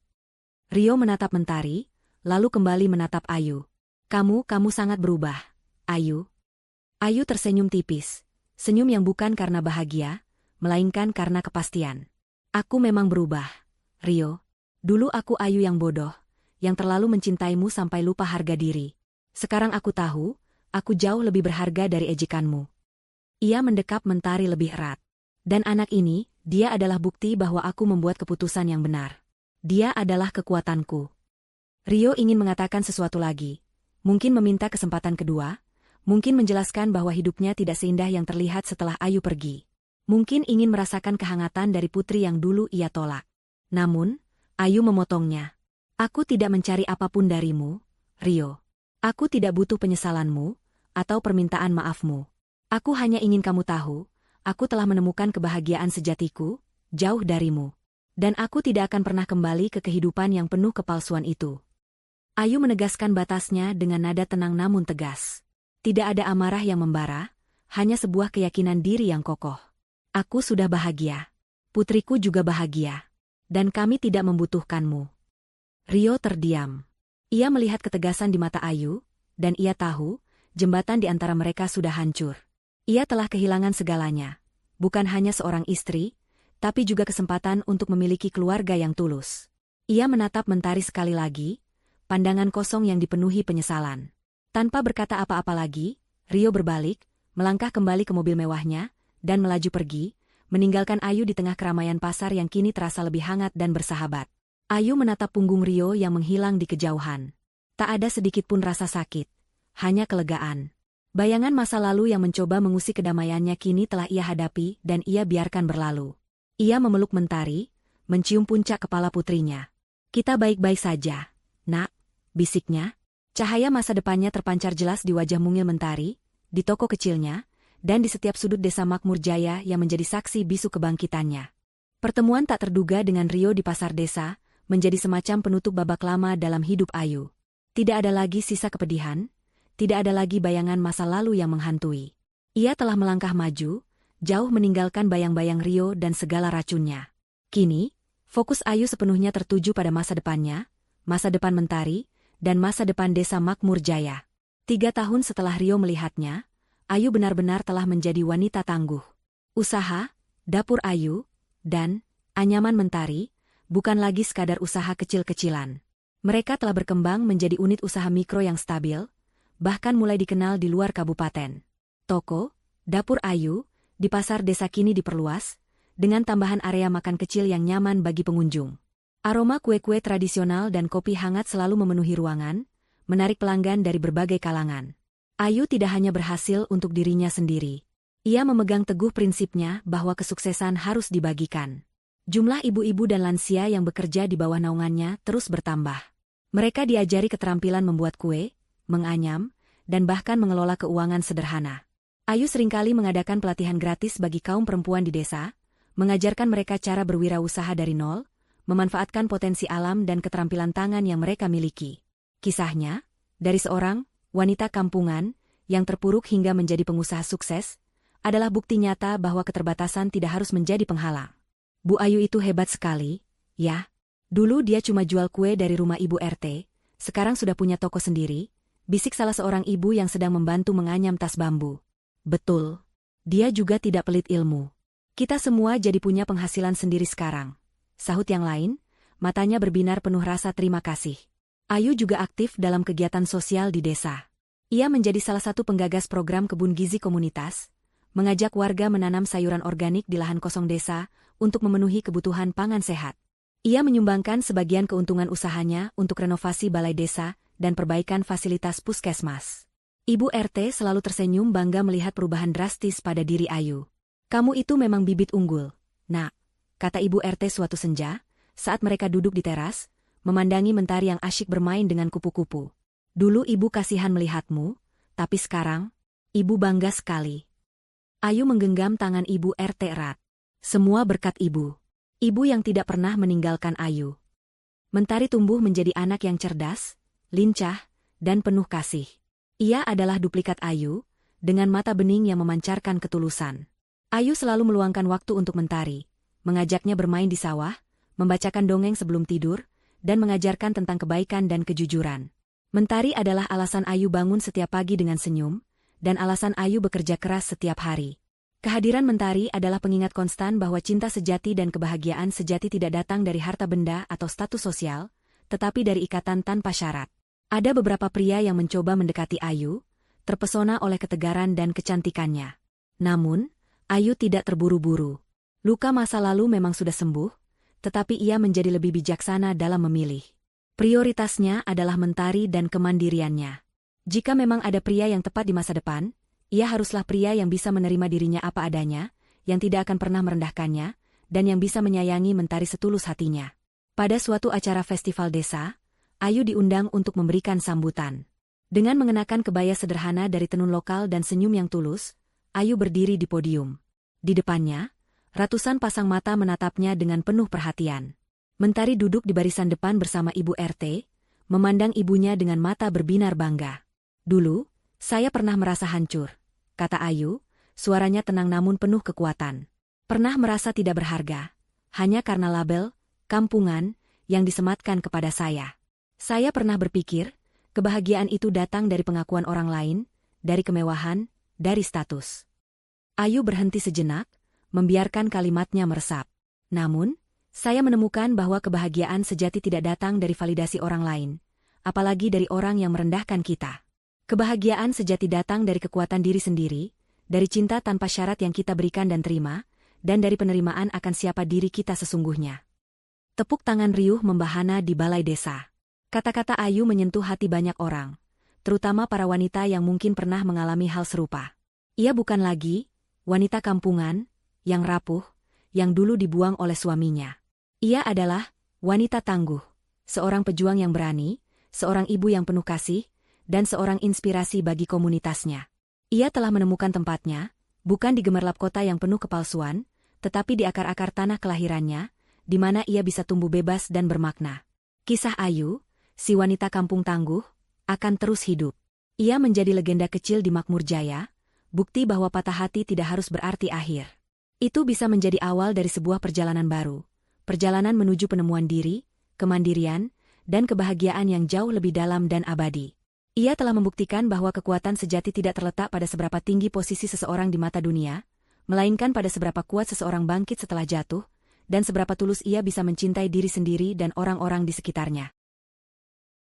Rio menatap Mentari, lalu kembali menatap Ayu. Kamu sangat berubah, Ayu." Ayu tersenyum tipis, senyum yang bukan karena bahagia, melainkan karena kepastian. "Aku memang berubah, Rio. Dulu aku Ayu yang bodoh, yang terlalu mencintaimu sampai lupa harga diri. Sekarang aku tahu, aku jauh lebih berharga dari ejekanmu." Ia mendekap Mentari lebih erat. "Dan anak ini, dia adalah bukti bahwa aku membuat keputusan yang benar. Dia adalah kekuatanku." Rio ingin mengatakan sesuatu lagi. Mungkin meminta kesempatan kedua, mungkin menjelaskan bahwa hidupnya tidak seindah yang terlihat setelah Ayu pergi. Mungkin ingin merasakan kehangatan dari putri yang dulu ia tolak. Namun, Ayu memotongnya. "Aku tidak mencari apapun darimu, Rio. Aku tidak butuh penyesalanmu, atau permintaan maafmu. Aku hanya ingin kamu tahu, aku telah menemukan kebahagiaan sejatiku, jauh darimu. Dan aku tidak akan pernah kembali ke kehidupan yang penuh kepalsuan itu." Ayu menegaskan batasnya dengan nada tenang namun tegas. Tidak ada amarah yang membara, hanya sebuah keyakinan diri yang kokoh. "Aku sudah bahagia. Putriku juga bahagia. Dan kami tidak membutuhkanmu." Rio terdiam. Ia melihat ketegasan di mata Ayu, dan ia tahu, jembatan di antara mereka sudah hancur. Ia telah kehilangan segalanya, bukan hanya seorang istri, tapi juga kesempatan untuk memiliki keluarga yang tulus. Ia menatap Mentari sekali lagi, pandangan kosong yang dipenuhi penyesalan. Tanpa berkata apa-apa lagi, Rio berbalik, melangkah kembali ke mobil mewahnya, dan melaju pergi, meninggalkan Ayu di tengah keramaian pasar yang kini terasa lebih hangat dan bersahabat. Ayu menatap punggung Rio yang menghilang di kejauhan. Tak ada sedikit pun rasa sakit, hanya kelegaan. Bayangan masa lalu yang mencoba mengusik kedamaiannya kini telah ia hadapi dan ia biarkan berlalu. Ia memeluk Mentari, mencium puncak kepala putrinya. "Kita baik-baik saja, Nak," bisiknya. Cahaya masa depannya terpancar jelas di wajah mungil Mentari, di toko kecilnya, dan di setiap sudut desa makmur jaya yang menjadi saksi bisu kebangkitannya. Pertemuan tak terduga dengan Rio di pasar desa, menjadi semacam penutup babak lama dalam hidup Ayu. Tidak ada lagi sisa kepedihan, tidak ada lagi bayangan masa lalu yang menghantui. Ia telah melangkah maju, jauh meninggalkan bayang-bayang Rio dan segala racunnya. Kini, fokus Ayu sepenuhnya tertuju pada masa depannya, masa depan Mentari, dan masa depan Desa Makmur Jaya. 3 tahun setelah Rio melihatnya, Ayu benar-benar telah menjadi wanita tangguh. Usaha, dapur Ayu, dan anyaman Mentari, bukan lagi sekadar usaha kecil-kecilan. Mereka telah berkembang menjadi unit usaha mikro yang stabil, bahkan mulai dikenal di luar kabupaten. Toko, dapur Ayu, di pasar desa kini diperluas, dengan tambahan area makan kecil yang nyaman bagi pengunjung. Aroma kue-kue tradisional dan kopi hangat selalu memenuhi ruangan, menarik pelanggan dari berbagai kalangan. Ayu tidak hanya berhasil untuk dirinya sendiri. Ia memegang teguh prinsipnya bahwa kesuksesan harus dibagikan. Jumlah ibu-ibu dan lansia yang bekerja di bawah naungannya terus bertambah. Mereka diajari keterampilan membuat kue, menganyam, dan bahkan mengelola keuangan sederhana. Ayu seringkali mengadakan pelatihan gratis bagi kaum perempuan di desa, mengajarkan mereka cara berwirausaha dari nol, memanfaatkan potensi alam dan keterampilan tangan yang mereka miliki. Kisahnya, dari seorang wanita kampungan yang terpuruk hingga menjadi pengusaha sukses, adalah bukti nyata bahwa keterbatasan tidak harus menjadi penghalang. Bu Ayu itu hebat sekali, ya. Dulu dia cuma jual kue dari rumah Ibu RT, sekarang sudah punya toko sendiri, bisik salah seorang ibu yang sedang membantu menganyam tas bambu. Betul. Dia juga tidak pelit ilmu. Kita semua jadi punya penghasilan sendiri sekarang. Sahut yang lain, matanya berbinar penuh rasa terima kasih. Ayu juga aktif dalam kegiatan sosial di desa. Ia menjadi salah satu penggagas program kebun gizi komunitas, mengajak warga menanam sayuran organik di lahan kosong desa untuk memenuhi kebutuhan pangan sehat. Ia menyumbangkan sebagian keuntungan usahanya untuk renovasi balai desa dan perbaikan fasilitas puskesmas. Ibu RT selalu tersenyum bangga melihat perubahan drastis pada diri Ayu. "Kamu itu memang bibit unggul, Nak," kata Ibu RT suatu senja, saat mereka duduk di teras, memandangi Mentari yang asyik bermain dengan kupu-kupu. "Dulu Ibu kasihan melihatmu, tapi sekarang, Ibu bangga sekali." Ayu menggenggam tangan Ibu RT erat. Semua berkat Ibu. Ibu yang tidak pernah meninggalkan Ayu. Mentari tumbuh menjadi anak yang cerdas, lincah, dan penuh kasih. Ia adalah duplikat Ayu, dengan mata bening yang memancarkan ketulusan. Ayu selalu meluangkan waktu untuk Mentari, mengajaknya bermain di sawah, membacakan dongeng sebelum tidur, dan mengajarkan tentang kebaikan dan kejujuran. Mentari adalah alasan Ayu bangun setiap pagi dengan senyum, dan alasan Ayu bekerja keras setiap hari. Kehadiran Mentari adalah pengingat konstan bahwa cinta sejati dan kebahagiaan sejati tidak datang dari harta benda atau status sosial, tetapi dari ikatan tanpa syarat. Ada beberapa pria yang mencoba mendekati Ayu, terpesona oleh ketegaran dan kecantikannya. Namun, Ayu tidak terburu-buru. Luka masa lalu memang sudah sembuh, tetapi ia menjadi lebih bijaksana dalam memilih. Prioritasnya adalah Mentari dan kemandiriannya. Jika memang ada pria yang tepat di masa depan, ia haruslah pria yang bisa menerima dirinya apa adanya, yang tidak akan pernah merendahkannya, dan yang bisa menyayangi Mentari setulus hatinya. Pada suatu acara festival desa, Ayu diundang untuk memberikan sambutan. Dengan mengenakan kebaya sederhana dari tenun lokal dan senyum yang tulus, Ayu berdiri di podium. Di depannya, ratusan pasang mata menatapnya dengan penuh perhatian. Mentari duduk di barisan depan bersama Ibu RT, memandang ibunya dengan mata berbinar bangga. "Dulu, saya pernah merasa hancur," kata Ayu, suaranya tenang namun penuh kekuatan. "Pernah merasa tidak berharga, hanya karena label, kampungan, yang disematkan kepada saya. Saya pernah berpikir, kebahagiaan itu datang dari pengakuan orang lain, dari kemewahan, dari status." Ayu berhenti sejenak, membiarkan kalimatnya meresap. "Namun, saya menemukan bahwa kebahagiaan sejati tidak datang dari validasi orang lain, apalagi dari orang yang merendahkan kita. Kebahagiaan sejati datang dari kekuatan diri sendiri, dari cinta tanpa syarat yang kita berikan dan terima, dan dari penerimaan akan siapa diri kita sesungguhnya." Tepuk tangan riuh membahana di balai desa. Kata-kata Ayu menyentuh hati banyak orang, terutama para wanita yang mungkin pernah mengalami hal serupa. Ia bukan lagi wanita kampungan, yang rapuh, yang dulu dibuang oleh suaminya. Ia adalah wanita tangguh, seorang pejuang yang berani, seorang ibu yang penuh kasih, dan seorang inspirasi bagi komunitasnya. Ia telah menemukan tempatnya, bukan di gemerlap kota yang penuh kepalsuan, tetapi di akar-akar tanah kelahirannya, di mana ia bisa tumbuh bebas dan bermakna. Kisah Ayu, si wanita kampung tangguh, akan terus hidup. Ia menjadi legenda kecil di Makmur Jaya, bukti bahwa patah hati tidak harus berarti akhir. Itu bisa menjadi awal dari sebuah perjalanan baru, perjalanan menuju penemuan diri, kemandirian, dan kebahagiaan yang jauh lebih dalam dan abadi. Ia telah membuktikan bahwa kekuatan sejati tidak terletak pada seberapa tinggi posisi seseorang di mata dunia, melainkan pada seberapa kuat seseorang bangkit setelah jatuh, dan seberapa tulus ia bisa mencintai diri sendiri dan orang-orang di sekitarnya.